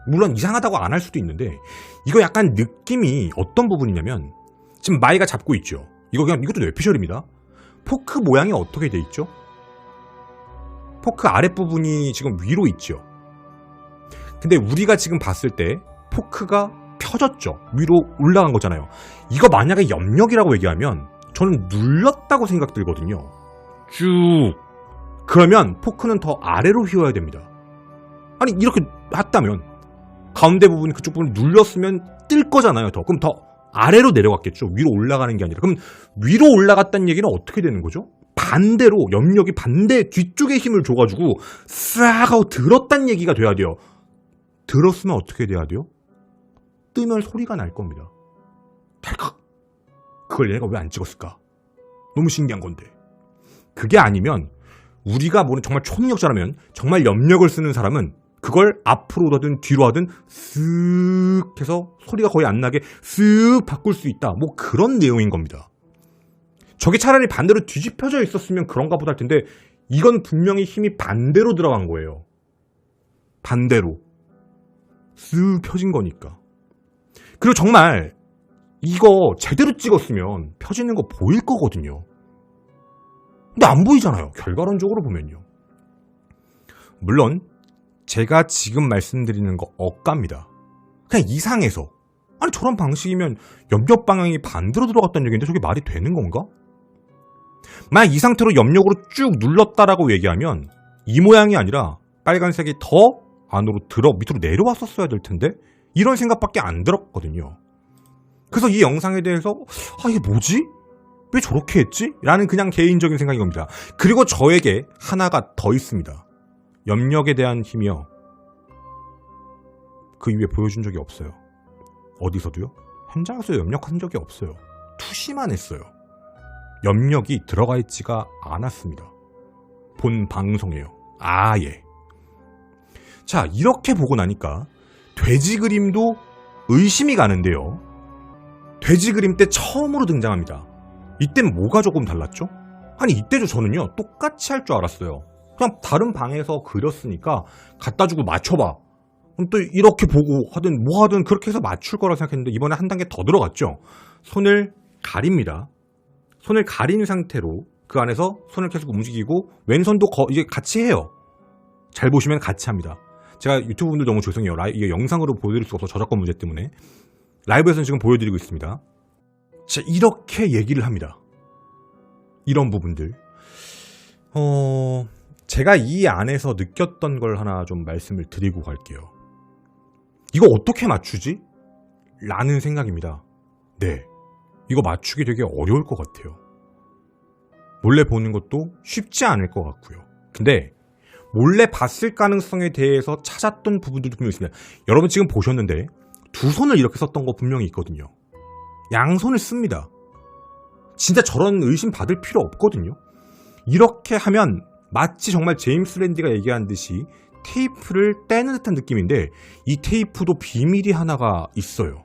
물론 이상하다고 안 할 수도 있는데, 이거 약간 느낌이 어떤 부분이냐면, 지금 마이가 잡고 있죠. 이것도 뇌피셜입니다. 포크 모양이 어떻게 돼 있죠? 포크 아랫부분이 지금 위로 있죠. 근데 우리가 지금 봤을 때 포크가 펴졌죠. 위로 올라간 거잖아요. 이거 만약에 염력이라고 얘기하면 저는 눌렀다고 생각 들거든요. 쭉. 그러면 포크는 더 아래로 휘어야 됩니다. 아니 이렇게 했다면 가운데 부분, 그쪽 부분을 눌렀으면 뜰 거잖아요. 그럼 더 아래로 내려갔겠죠. 위로 올라가는 게 아니라. 그럼 위로 올라갔다는 얘기는 어떻게 되는 거죠? 반대로 염력이 반대 뒤쪽에 힘을 줘가지고 싹 하고 들었다는 얘기가 돼야 돼요. 들었으면 어떻게 돼야 돼요? 뜨면 소리가 날 겁니다. 탈칵. 그걸 얘가 왜 안 찍었을까? 너무 신기한 건데. 그게 아니면 우리가 모르는 정말 초능력자라면, 정말 염력을 쓰는 사람은 그걸 앞으로 하든 뒤로 하든 쓱 해서 소리가 거의 안 나게 쓱 바꿀 수 있다. 뭐 그런 내용인 겁니다. 저게 차라리 반대로 뒤집혀져 있었으면 그런가 보다 할 텐데, 이건 분명히 힘이 반대로 들어간 거예요. 반대로. 쓱 펴진 거니까. 그리고 정말 이거 제대로 찍었으면 펴지는 거 보일 거거든요. 근데 안 보이잖아요. 결과론적으로 보면요. 물론 제가 지금 말씀드리는 거 억까입니다. 그냥 이상해서. 아니 저런 방식이면 염력 방향이 반대로 들어갔다는 얘기인데 저게 말이 되는 건가? 만약 이 상태로 염력으로 쭉 눌렀다라고 얘기하면 이 모양이 아니라 빨간색이 더 안으로 밑으로 내려왔었어야 될 텐데, 이런 생각밖에 안 들었거든요. 그래서 이 영상에 대해서 이게 뭐지? 왜 저렇게 했지? 라는 그냥 개인적인 생각인 겁니다. 그리고 저에게 하나가 더 있습니다. 염력에 대한 힘이요. 그 이후에 보여준 적이 없어요. 어디서도요? 현장에서 염력한 적이 없어요. 투시만 했어요. 염력이 들어가 있지가 않았습니다. 본 방송에요. 아예. 자, 이렇게 보고 나니까 돼지 그림도 의심이 가는데요. 돼지 그림 때 처음으로 등장합니다. 이땐 뭐가 조금 달랐죠? 아니 이때도 저는요 똑같이 할 줄 알았어요. 그냥 다른 방에서 그렸으니까 갖다 주고 맞춰봐. 그럼 또 이렇게 보고 하든 뭐 하든 그렇게 해서 맞출 거라고 생각했는데, 이번에 한 단계 더 들어갔죠. 손을 가립니다. 손을 가린 상태로 그 안에서 손을 계속 움직이고 왼손도 이게 같이 해요. 잘 보시면 같이 합니다. 제가 유튜브 분들 너무 죄송해요. 이게 영상으로 보여드릴 수가 없어서 저작권 문제 때문에. 라이브에서는 지금 보여드리고 있습니다. 자, 이렇게 얘기를 합니다. 이런 부분들. 제가 이 안에서 느꼈던 걸 하나 좀 말씀을 드리고 갈게요. 이거 어떻게 맞추지? 라는 생각입니다. 네. 이거 맞추기 되게 어려울 것 같아요. 몰래 보는 것도 쉽지 않을 것 같고요. 근데 몰래 봤을 가능성에 대해서 찾았던 부분들도 분명히 있습니다. 여러분 지금 보셨는데 두 손을 이렇게 썼던 거 분명히 있거든요. 양손을 씁니다. 진짜 저런 의심 받을 필요 없거든요. 이렇게 하면 마치 정말 제임스 랜디가 얘기한 듯이 테이프를 떼는 듯한 느낌인데, 이 테이프도 비밀이 하나가 있어요.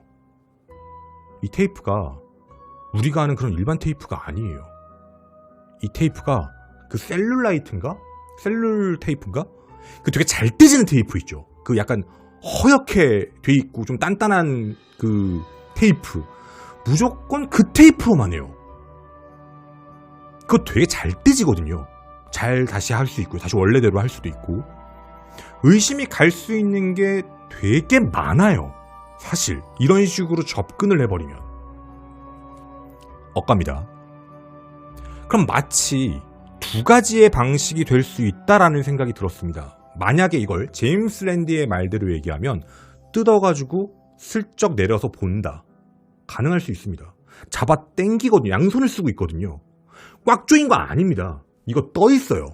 이 테이프가 우리가 아는 그런 일반 테이프가 아니에요. 이 테이프가 그 셀룰라이트인가? 셀룰 테이프인가? 그 되게 잘 떼지는 테이프 있죠. 그 약간 허옇게 돼 있고 좀 단단한 그 테이프. 무조건 그 테이프로만 해요. 그거 되게 잘 떼지거든요. 잘 다시 할 수 있고 다시 원래대로 할 수도 있고. 의심이 갈 수 있는 게 되게 많아요. 사실 이런 식으로 접근을 해버리면 억갑니다. 그럼 마치 두 가지의 방식이 될 수 있다라는 생각이 들었습니다. 만약에 이걸 제임스 랜디의 말대로 얘기하면 뜯어가지고 슬쩍 내려서 본다. 가능할 수 있습니다. 잡아 당기거든요. 양손을 쓰고 있거든요. 꽉 조인 거 아닙니다. 이거 떠 있어요.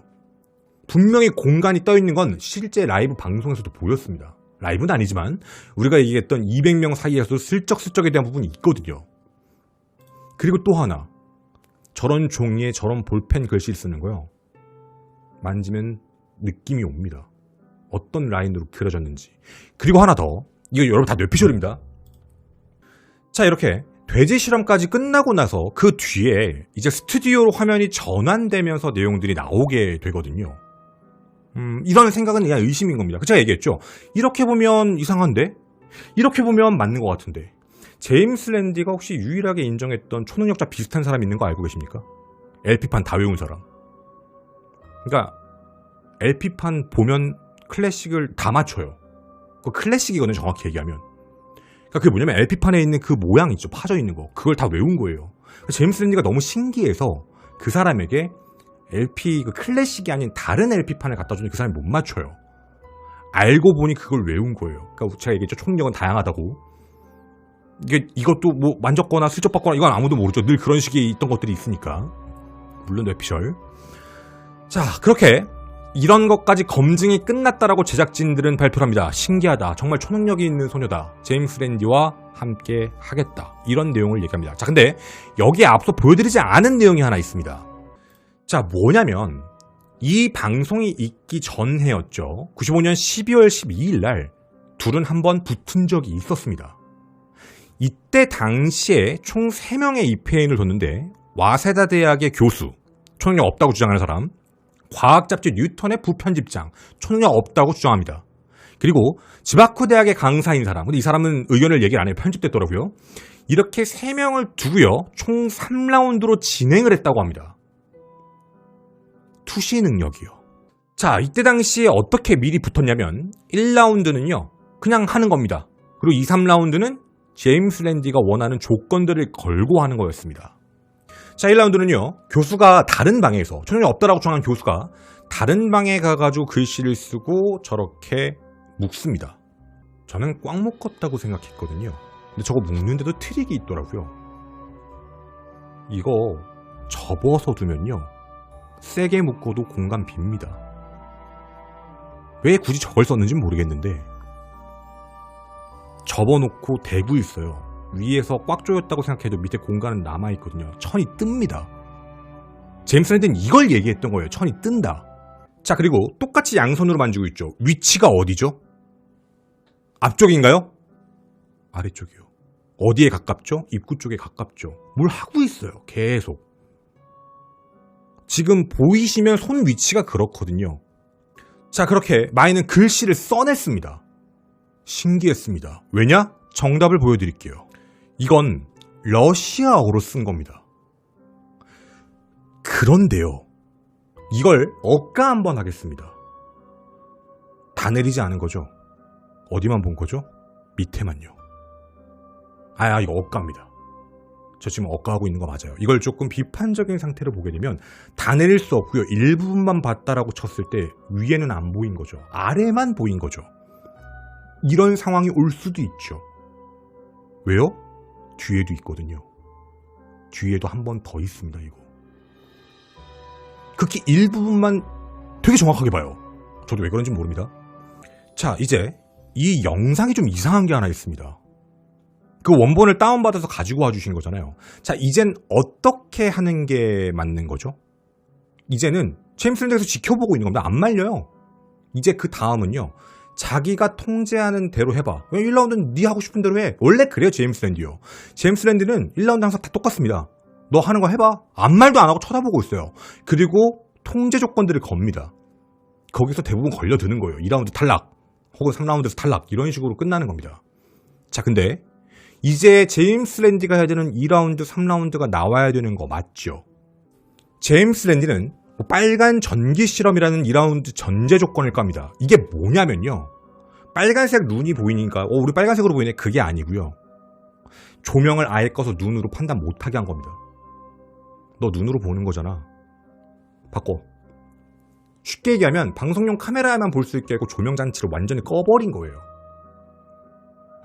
분명히 공간이 떠 있는 건 실제 라이브 방송에서도 보였습니다. 라이브는 아니지만 우리가 얘기했던 200명 사이에서도 슬쩍슬쩍에 대한 부분이 있거든요. 그리고 또 하나, 저런 종이에 저런 볼펜 글씨를 쓰는 거요. 만지면 느낌이 옵니다. 어떤 라인으로 그려졌는지. 그리고 하나 더, 이거 여러분 다 뇌피셜입니다. 자, 이렇게 돼지 실험까지 끝나고 나서 그 뒤에 이제 스튜디오로 화면이 전환되면서 내용들이 나오게 되거든요. 이런 생각은 그냥 의심인 겁니다. 제가 얘기했죠. 이렇게 보면 이상한데? 이렇게 보면 맞는 것 같은데. 제임스 랜디가 혹시 유일하게 인정했던 초능력자 비슷한 사람 있는 거 알고 계십니까? LP판 다 외운 사람. 그러니까 LP판 보면 클래식을 다 맞춰요. 그 클래식이거든요, 정확히 얘기하면. 그러니까 그게 뭐냐면 LP판에 있는 그 모양 있죠, 파져 있는 거. 그걸 다 외운 거예요. 제임스 랜디가 너무 신기해서 그 사람에게 LP 그 클래식이 아닌 다른 LP판을 갖다 주니 그 사람이 못 맞춰요. 알고 보니 그걸 외운 거예요. 그러니까 제가 얘기했죠, 초능력은 다양하다고. 이것도 뭐 만졌거나 슬쩍 봤거나 이건 아무도 모르죠. 늘 그런 식의 있던 것들이 있으니까. 물론 뇌피셜. 자, 그렇게 이런 것까지 검증이 끝났다라고 제작진들은 발표를 합니다. 신기하다. 정말 초능력이 있는 소녀다. 제임스 랜디와 함께 하겠다. 이런 내용을 얘기합니다. 자, 근데 여기에 앞서 보여드리지 않은 내용이 하나 있습니다. 자, 뭐냐면 이 방송이 있기 전해였죠. 95년 12월 12일 날 둘은 한번 붙은 적이 있었습니다. 이때 당시에 총 3명의 입회인을 뒀는데 와세다 대학의 교수, 초능력 없다고 주장하는 사람, 과학잡지 뉴턴의 부편집장, 초능력 없다고 주장합니다. 그리고 지바쿠 대학의 강사인 사람, 근데 이 사람은 의견을 얘기를 안 해요. 편집됐더라고요. 이렇게 3명을 두고요, 총 3라운드로 진행을 했다고 합니다. 투시 능력이요. 자, 이때 당시에 어떻게 미리 붙었냐면 1라운드는요 그냥 하는 겁니다. 그리고 2, 3라운드는 제임스 랜디가 원하는 조건들을 걸고 하는 거였습니다. 자, 1라운드는요 교수가 다른 방에서, 초능력 없다라고 주장한 교수가 다른 방에 가가지고 글씨를 쓰고 저렇게 묶습니다. 저는 꽉 묶었다고 생각했거든요. 근데 저거 묶는데도 트릭이 있더라고요. 이거 접어서 두면요 세게 묶어도 공간 빕니다. 왜 굳이 저걸 썼는지는 모르겠는데 접어놓고 대고 있어요. 위에서 꽉 조였다고 생각해도 밑에 공간은 남아있거든요. 천이 뜹니다. 제임스 랜디는 이걸 얘기했던 거예요. 천이 뜬다. 자, 그리고 똑같이 양손으로 만지고 있죠. 위치가 어디죠? 앞쪽인가요? 아래쪽이요. 어디에 가깝죠? 입구 쪽에 가깝죠. 뭘 하고 있어요. 계속. 지금 보이시면 손 위치가 그렇거든요. 자, 그렇게 마이는 글씨를 써냈습니다. 신기했습니다. 왜냐? 정답을 보여드릴게요. 이건 러시아어로 쓴 겁니다. 그런데요, 이걸 억가 한번 하겠습니다. 다 내리지 않은 거죠? 어디만 본 거죠? 밑에만요. 이거 억가입니다. 저 지금 억가하고 있는 거 맞아요. 이걸 조금 비판적인 상태로 보게 되면 다 내릴 수 없고요. 일부분만 봤다라고 쳤을 때 위에는 안 보인 거죠. 아래만 보인 거죠. 이런 상황이 올 수도 있죠. 왜요? 뒤에도 있거든요. 뒤에도 한 번 더 있습니다. 이거 극히 일부분만 되게 정확하게 봐요. 저도 왜 그런지 모릅니다. 자, 이제 이 영상이 좀 이상한 게 하나 있습니다. 그 원본을 다운받아서 가지고 와주신 거잖아요. 자, 이젠 어떻게 하는 게 맞는 거죠? 이제는 제임스 랜디에서 지켜보고 있는 겁니다. 안 말려요. 이제 그 다음은요, 자기가 통제하는 대로 해봐. 1라운드는 네 하고 싶은 대로 해. 원래 그래요, 제임스 랜디요. 제임스 랜디는 1라운드 항상 다 똑같습니다. 너 하는 거 해봐. 아무 말도 안 하고 쳐다보고 있어요. 그리고 통제 조건들을 겁니다. 거기서 대부분 걸려드는 거예요. 2라운드 탈락 혹은 3라운드에서 탈락 이런 식으로 끝나는 겁니다. 자, 근데 이제 제임스 랜디가 해야 되는 2라운드, 3라운드가 나와야 되는 거 맞죠? 제임스 랜디는 빨간 전기 실험이라는 2라운드 전제 조건을 깝니다. 이게 뭐냐면요. 빨간색 눈이 보이니까 우리 빨간색으로 보이네. 그게 아니고요. 조명을 아예 꺼서 눈으로 판단 못하게 한 겁니다. 너 눈으로 보는 거잖아. 바꿔. 쉽게 얘기하면 방송용 카메라에만 볼 수 있게 하고 조명 장치를 완전히 꺼버린 거예요.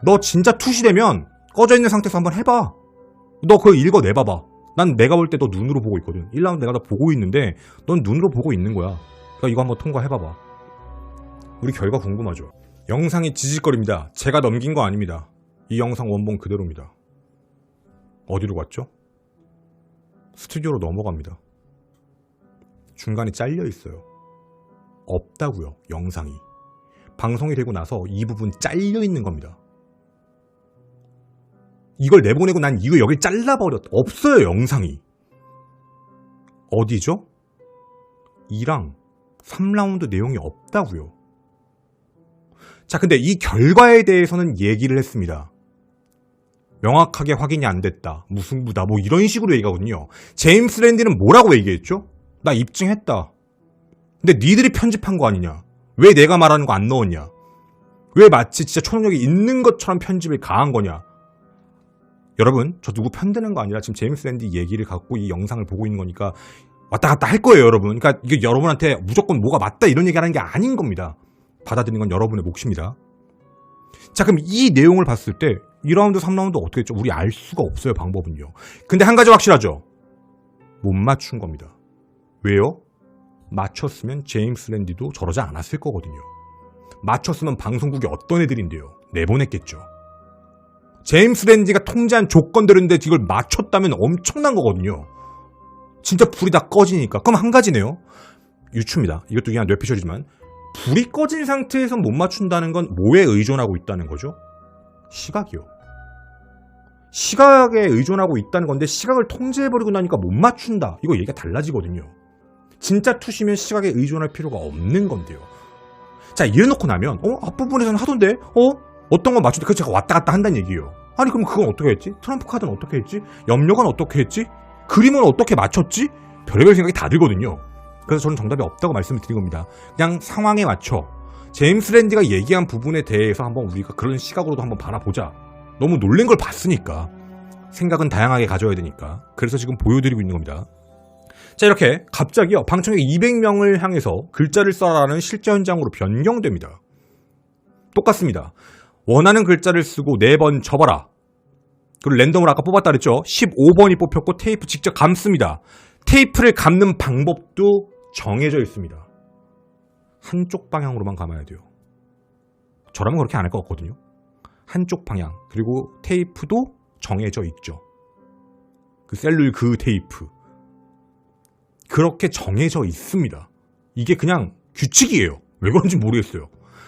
너 진짜 투시되면 꺼져 있는 상태에서 한번 해봐. 너 그거 읽어내봐봐. 난 내가 볼 때 너 눈으로 보고 있거든. 1라운드 내가 다 보고 있는데 넌 눈으로 보고 있는 거야. 그러니까 이거 한번 통과해봐봐. 우리 결과 궁금하죠? 영상이 지직거립니다. 제가 넘긴 거 아닙니다. 이 영상 원본 그대로입니다. 어디로 갔죠? 스튜디오로 넘어갑니다. 중간에 잘려 있어요. 없다고요. 영상이. 방송이 되고 나서 이 부분 잘려 있는 겁니다. 이걸 내보내고 난 이거 여기 잘라버렸다. 없어요. 영상이. 어디죠? 2랑 3라운드 내용이 없다고요. 자, 근데 이 결과에 대해서는 얘기를 했습니다. 명확하게 확인이 안 됐다. 무승부다. 뭐 이런 식으로 얘기하거든요. 제임스 랜디는 뭐라고 얘기했죠? 나 입증했다. 근데 니들이 편집한 거 아니냐? 왜 내가 말하는 거 안 넣었냐? 왜 마치 진짜 초능력이 있는 것처럼 편집을 가한 거냐? 여러분, 저 누구 편드는 거 아니라 지금 제임스 랜디 얘기를 갖고 이 영상을 보고 있는 거니까 왔다 갔다 할 거예요, 여러분. 그러니까 이게 여러분한테 무조건 뭐가 맞다 이런 얘기하는 게 아닌 겁니다. 받아들이는 건 여러분의 몫입니다. 자, 그럼 이 내용을 봤을 때 2라운드, 3라운드 어떻게 했죠? 우리 알 수가 없어요, 방법은요. 근데 한 가지 확실하죠? 못 맞춘 겁니다. 왜요? 맞췄으면 제임스 랜디도 저러지 않았을 거거든요. 맞췄으면 방송국이 어떤 애들인데요? 내보냈겠죠. 제임스 랜디가 통제한 조건들인데 이걸 맞췄다면 엄청난 거거든요. 진짜 불이 다 꺼지니까. 그럼 한 가지네요. 유추입니다. 이것도 그냥 뇌피셜이지만 불이 꺼진 상태에서 못 맞춘다는 건 뭐에 의존하고 있다는 거죠? 시각이요. 시각에 의존하고 있다는 건데 시각을 통제해버리고 나니까 못 맞춘다. 이거 얘기가 달라지거든요. 진짜 투시면 시각에 의존할 필요가 없는 건데요. 자, 이래놓고 나면 앞부분에서는 하던데 어떤 건 맞춘데 그래서 제가 왔다 갔다 한다는 얘기예요. 아니 그럼 그건 어떻게 했지? 트럼프 카드는 어떻게 했지? 염료건 어떻게 했지? 그림은 어떻게 맞췄지? 별의별 생각이 다 들거든요. 그래서 저는 정답이 없다고 말씀을 드린 겁니다. 그냥 상황에 맞춰 제임스 랜디가 얘기한 부분에 대해서 한번 우리가 그런 시각으로도 한번 바라보자. 너무 놀란 걸 봤으니까. 생각은 다양하게 가져야 되니까. 그래서 지금 보여드리고 있는 겁니다. 자, 이렇게 갑자기요 방청객 200명을 향해서 글자를 써라라는 실제 현장으로 변경됩니다. 똑같습니다. 원하는 글자를 쓰고 4번 접어라. 그리고 랜덤으로 아까 뽑았다 그랬죠. 15번이 뽑혔고 테이프 직접 감습니다. 테이프를 감는 방법도 정해져 있습니다. 한쪽 방향으로만 감아야 돼요. 저라면 그렇게 안 할 것 같거든요. 한쪽 방향. 그리고 테이프도 정해져 있죠. 그 셀룰 그 테이프. 그렇게 정해져 있습니다. 이게 그냥 규칙이에요. 왜 그런지 모르겠어요.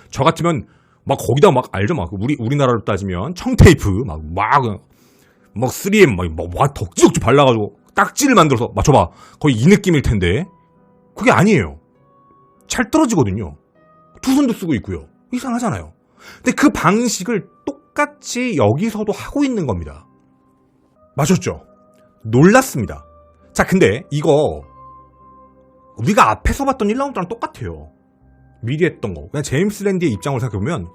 저 같으면 막 거기다 막 알죠? 막 우리나라로 따지면 청테이프 막 3M 막 덕지덕지 발라가지고 딱지를 만들어서 맞춰봐. 거의 이 느낌일 텐데 그게 아니에요. 잘 떨어지거든요. 두 손도 쓰고 있고요. 이상하잖아요. 근데 그 방식을 똑같이 여기서도 하고 있는 겁니다. 맞췄죠? 놀랐습니다. 자, 근데 이거 우리가 앞에서 봤던 1라운드랑 똑같아요. 미리 했던 거. 그냥 제임스 랜디의 입장으로 생각해보면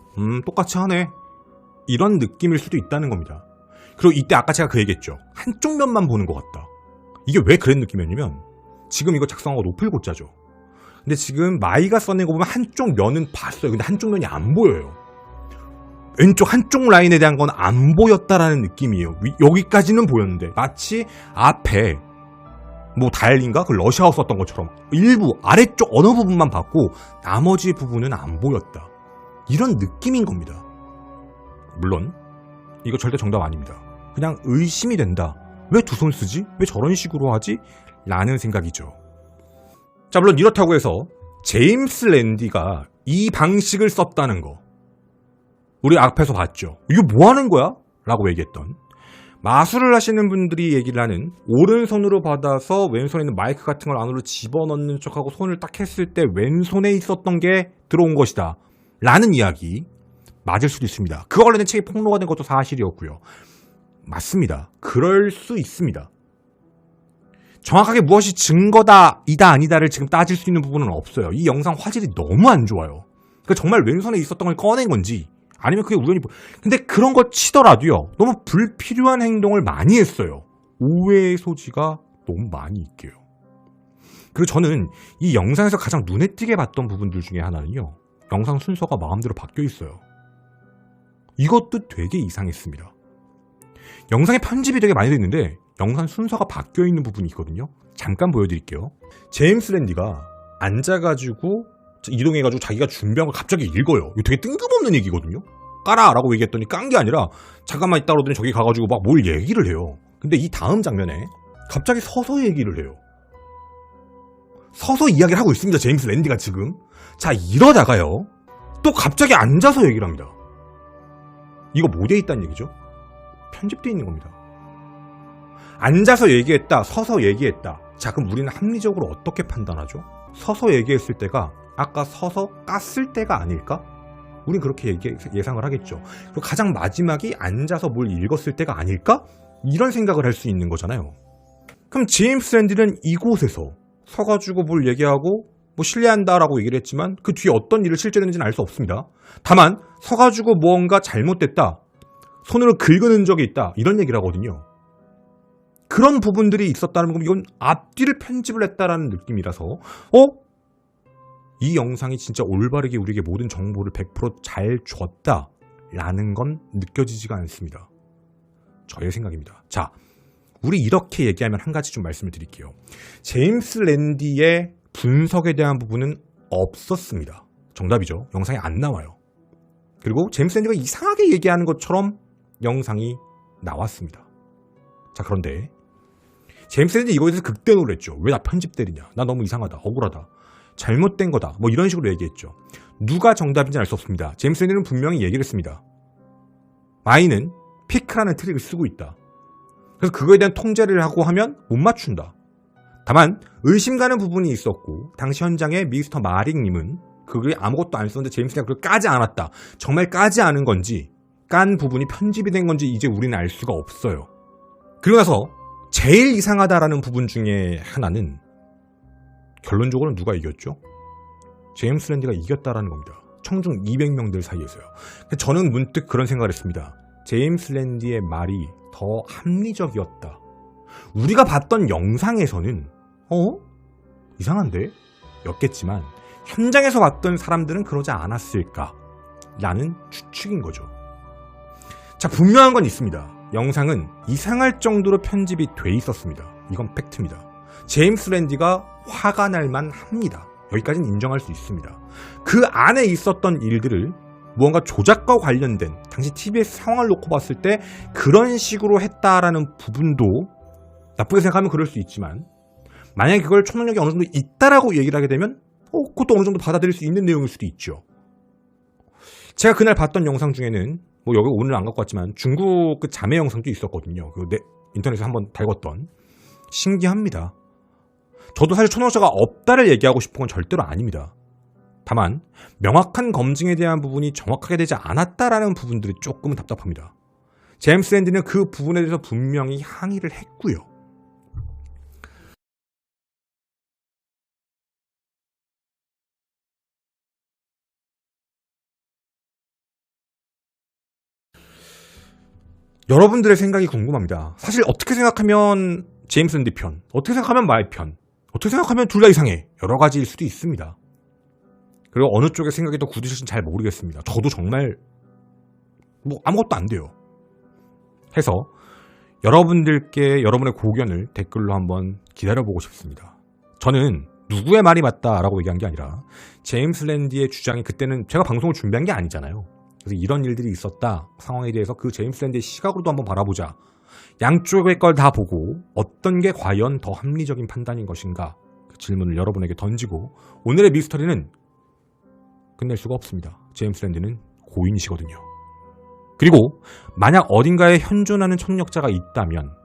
똑같이 하네. 이런 느낌일 수도 있다는 겁니다. 그리고 이때 아까 제가 그 얘기했죠. 한쪽 면만 보는 것 같다. 이게 왜 그런 느낌이었냐면 지금 이거 작성하고 높을 고짜죠. 근데 지금 마이가 써낸 거 보면 한쪽 면은 봤어요. 근데 한쪽 면이 안 보여요. 왼쪽 한쪽 라인에 대한 건 안 보였다라는 느낌이에요. 여기까지는 보였는데 마치 앞에 뭐 다일인가? 그 러시아어 썼던 것처럼 일부 아래쪽 어느 부분만 봤고 나머지 부분은 안 보였다. 이런 느낌인 겁니다. 물론 이거 절대 정답 아닙니다. 그냥 의심이 된다. 왜 두 손 쓰지? 왜 저런 식으로 하지? 라는 생각이죠. 자, 물론 이렇다고 해서 제임스 랜디가 이 방식을 썼다는 거 우리 앞에서 봤죠. 이거 뭐 하는 거야? 라고 얘기했던 마술을 하시는 분들이 얘기를 하는 오른손으로 받아서 왼손에 있는 마이크 같은 걸 안으로 집어넣는 척하고 손을 딱 했을 때 왼손에 있었던 게 들어온 것이다 라는 이야기 맞을 수도 있습니다. 그 관련된 책이 폭로가 된 것도 사실이었고요. 맞습니다. 그럴 수 있습니다. 정확하게 무엇이 증거다 이다 아니다를 지금 따질 수 있는 부분은 없어요. 이 영상 화질이 너무 안 좋아요. 그러니까 정말 왼손에 있었던 걸 꺼낸 건지 아니면 그게 우연히 근데 그런 거 치더라도요. 너무 불필요한 행동을 많이 했어요. 오해의 소지가 너무 많이 있게요. 그리고 저는 이 영상에서 가장 눈에 띄게 봤던 부분들 중에 하나는요. 영상 순서가 마음대로 바뀌어 있어요. 이것도 되게 이상했습니다. 영상에 편집이 되게 많이 됐는데 영상 순서가 바뀌어 있는 부분이 있거든요. 잠깐 보여드릴게요. 제임스 랜디가 앉아가지고 이동해가지고 자기가 준비한 걸 갑자기 읽어요. 이거 되게 뜬금없는 얘기거든요. 까라! 라고 얘기했더니 깐 게 아니라 잠깐만 있다 그러더니 저기 가가지고 막 뭘 얘기를 해요. 근데 이 다음 장면에 갑자기 서서 얘기를 해요. 서서 이야기를 하고 있습니다. 제임스 랜디가 지금. 자, 이러다가요. 또 갑자기 앉아서 얘기를 합니다. 이거 뭐 돼 있다는 얘기죠? 편집돼 있는 겁니다. 앉아서 얘기했다, 서서 얘기했다. 자, 그럼 우리는 합리적으로 어떻게 판단하죠? 서서 얘기했을 때가 아까 서서 깠을 때가 아닐까? 우린 그렇게 예상을 하겠죠. 그리고 가장 마지막이 앉아서 뭘 읽었을 때가 아닐까? 이런 생각을 할 수 있는 거잖아요. 그럼 제임스 랜디는 이곳에서 서가지고 뭘 얘기하고 뭐 실례한다라고 얘기를 했지만 그 뒤에 어떤 일을 실제로 했는지는 알 수 없습니다. 다만 서가지고 무언가 잘못됐다, 손으로 긁은 흔적이 있다 이런 얘기를 하거든요. 그런 부분들이 있었다는 건 이건 앞뒤를 편집을 했다라는 느낌이라서 이 영상이 진짜 올바르게 우리에게 모든 정보를 100% 잘 줬다라는 건 느껴지지가 않습니다. 저의 생각입니다. 자, 우리 이렇게 얘기하면 한 가지 좀 말씀을 드릴게요. 제임스 랜디의 분석에 대한 부분은 없었습니다. 정답이죠. 영상에 안 나와요. 그리고 제임스 랜디가 이상하게 얘기하는 것처럼 영상이 나왔습니다. 자, 그런데 제임스 랜디 이거에 대해서 극대 놀랬죠. 왜 나 편집 때리냐. 나 너무 이상하다. 억울하다. 잘못된 거다. 뭐 이런 식으로 얘기했죠. 누가 정답인지 알 수 없습니다. 제임스 랜디는 분명히 얘기를 했습니다. 마이는 피크라는 트릭을 쓰고 있다. 그래서 그거에 대한 통제를 하고 하면 못 맞춘다. 다만 의심 가는 부분이 있었고 당시 현장에 미스터 마릭님은 그게 아무것도 안 썼는데 제임스 랜디가 그걸 까지 않았다. 정말 까지 않은 건지 깐 부분이 편집이 된 건지 이제 우리는 알 수가 없어요. 그리고 나서 제일 이상하다라는 부분 중에 하나는 결론적으로는 누가 이겼죠? 제임스 랜디가 이겼다라는 겁니다. 청중 200명들 사이에서요. 저는 문득 그런 생각을 했습니다. 제임스 랜디의 말이 더 합리적이었다. 우리가 봤던 영상에서는 이상한데? 였겠지만 현장에서 봤던 사람들은 그러지 않았을까? 라는 추측인 거죠. 자, 분명한 건 있습니다. 영상은 이상할 정도로 편집이 돼 있었습니다. 이건 팩트입니다. 제임스 랜디가 화가 날만 합니다. 여기까지는 인정할 수 있습니다. 그 안에 있었던 일들을 무언가 조작과 관련된 당시 TBS 상황을 놓고 봤을 때 그런 식으로 했다라는 부분도 나쁘게 생각하면 그럴 수 있지만 만약에 그걸 초능력이 어느 정도 있다라고 얘기를 하게 되면 그것도 어느 정도 받아들일 수 있는 내용일 수도 있죠. 제가 그날 봤던 영상 중에는 뭐 여기 오늘 안 갖고 왔지만 중국 그 자매 영상도 있었거든요. 그 인터넷에 한번 달궜던. 신기합니다. 저도 사실 초능력자가 없다를 얘기하고 싶은 건 절대로 아닙니다. 다만 명확한 검증에 대한 부분이 정확하게 되지 않았다라는 부분들이 조금은 답답합니다. 제임스 랜디는 그 부분에 대해서 분명히 항의를 했고요. 여러분들의 생각이 궁금합니다. 사실 어떻게 생각하면 제임스 랜디 편, 어떻게 생각하면 마의 편, 어떻게 생각하면 둘 다 이상해. 여러 가지일 수도 있습니다. 그리고 어느 쪽의 생각이 더 굳으실지는 잘 모르겠습니다. 저도 정말 뭐 아무것도 안 돼요. 해서 여러분들께 여러분의 고견을 댓글로 한번 기다려보고 싶습니다. 저는 누구의 말이 맞다라고 얘기한 게 아니라 제임스 랜디의 주장이 그때는 제가 방송을 준비한 게 아니잖아요. 그래서 이런 일들이 있었다 상황에 대해서 그 제임스 랜디의 시각으로도 한번 바라보자. 양쪽의 걸 다 보고 어떤 게 과연 더 합리적인 판단인 것인가 그 질문을 여러분에게 던지고 오늘의 미스터리는 끝낼 수가 없습니다. 제임스 랜디는 고인이시거든요. 그리고 만약 어딘가에 현존하는 초능력자가 있다면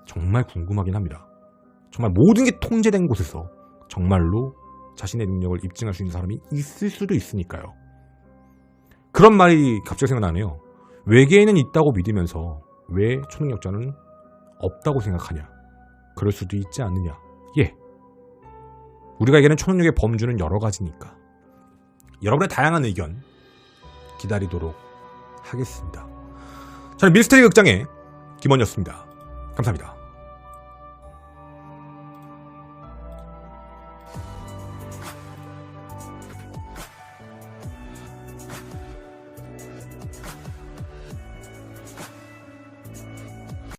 정말 궁금하긴 합니다. 정말 모든 게 통제된 곳에서 정말로 자신의 능력을 입증할 수 있는 사람이 있을 수도 있으니까요. 그런 말이 갑자기 생각나네요. 외계인은 있다고 믿으면서 왜 초능력자는 없다고 생각하냐? 그럴 수도 있지 않느냐? 예. 우리가 얘기하는 초능력의 범주는 여러 가지니까. 여러분의 다양한 의견 기다리도록 하겠습니다. 저는 미스터리 극장의 김원이었습니다. 감사합니다.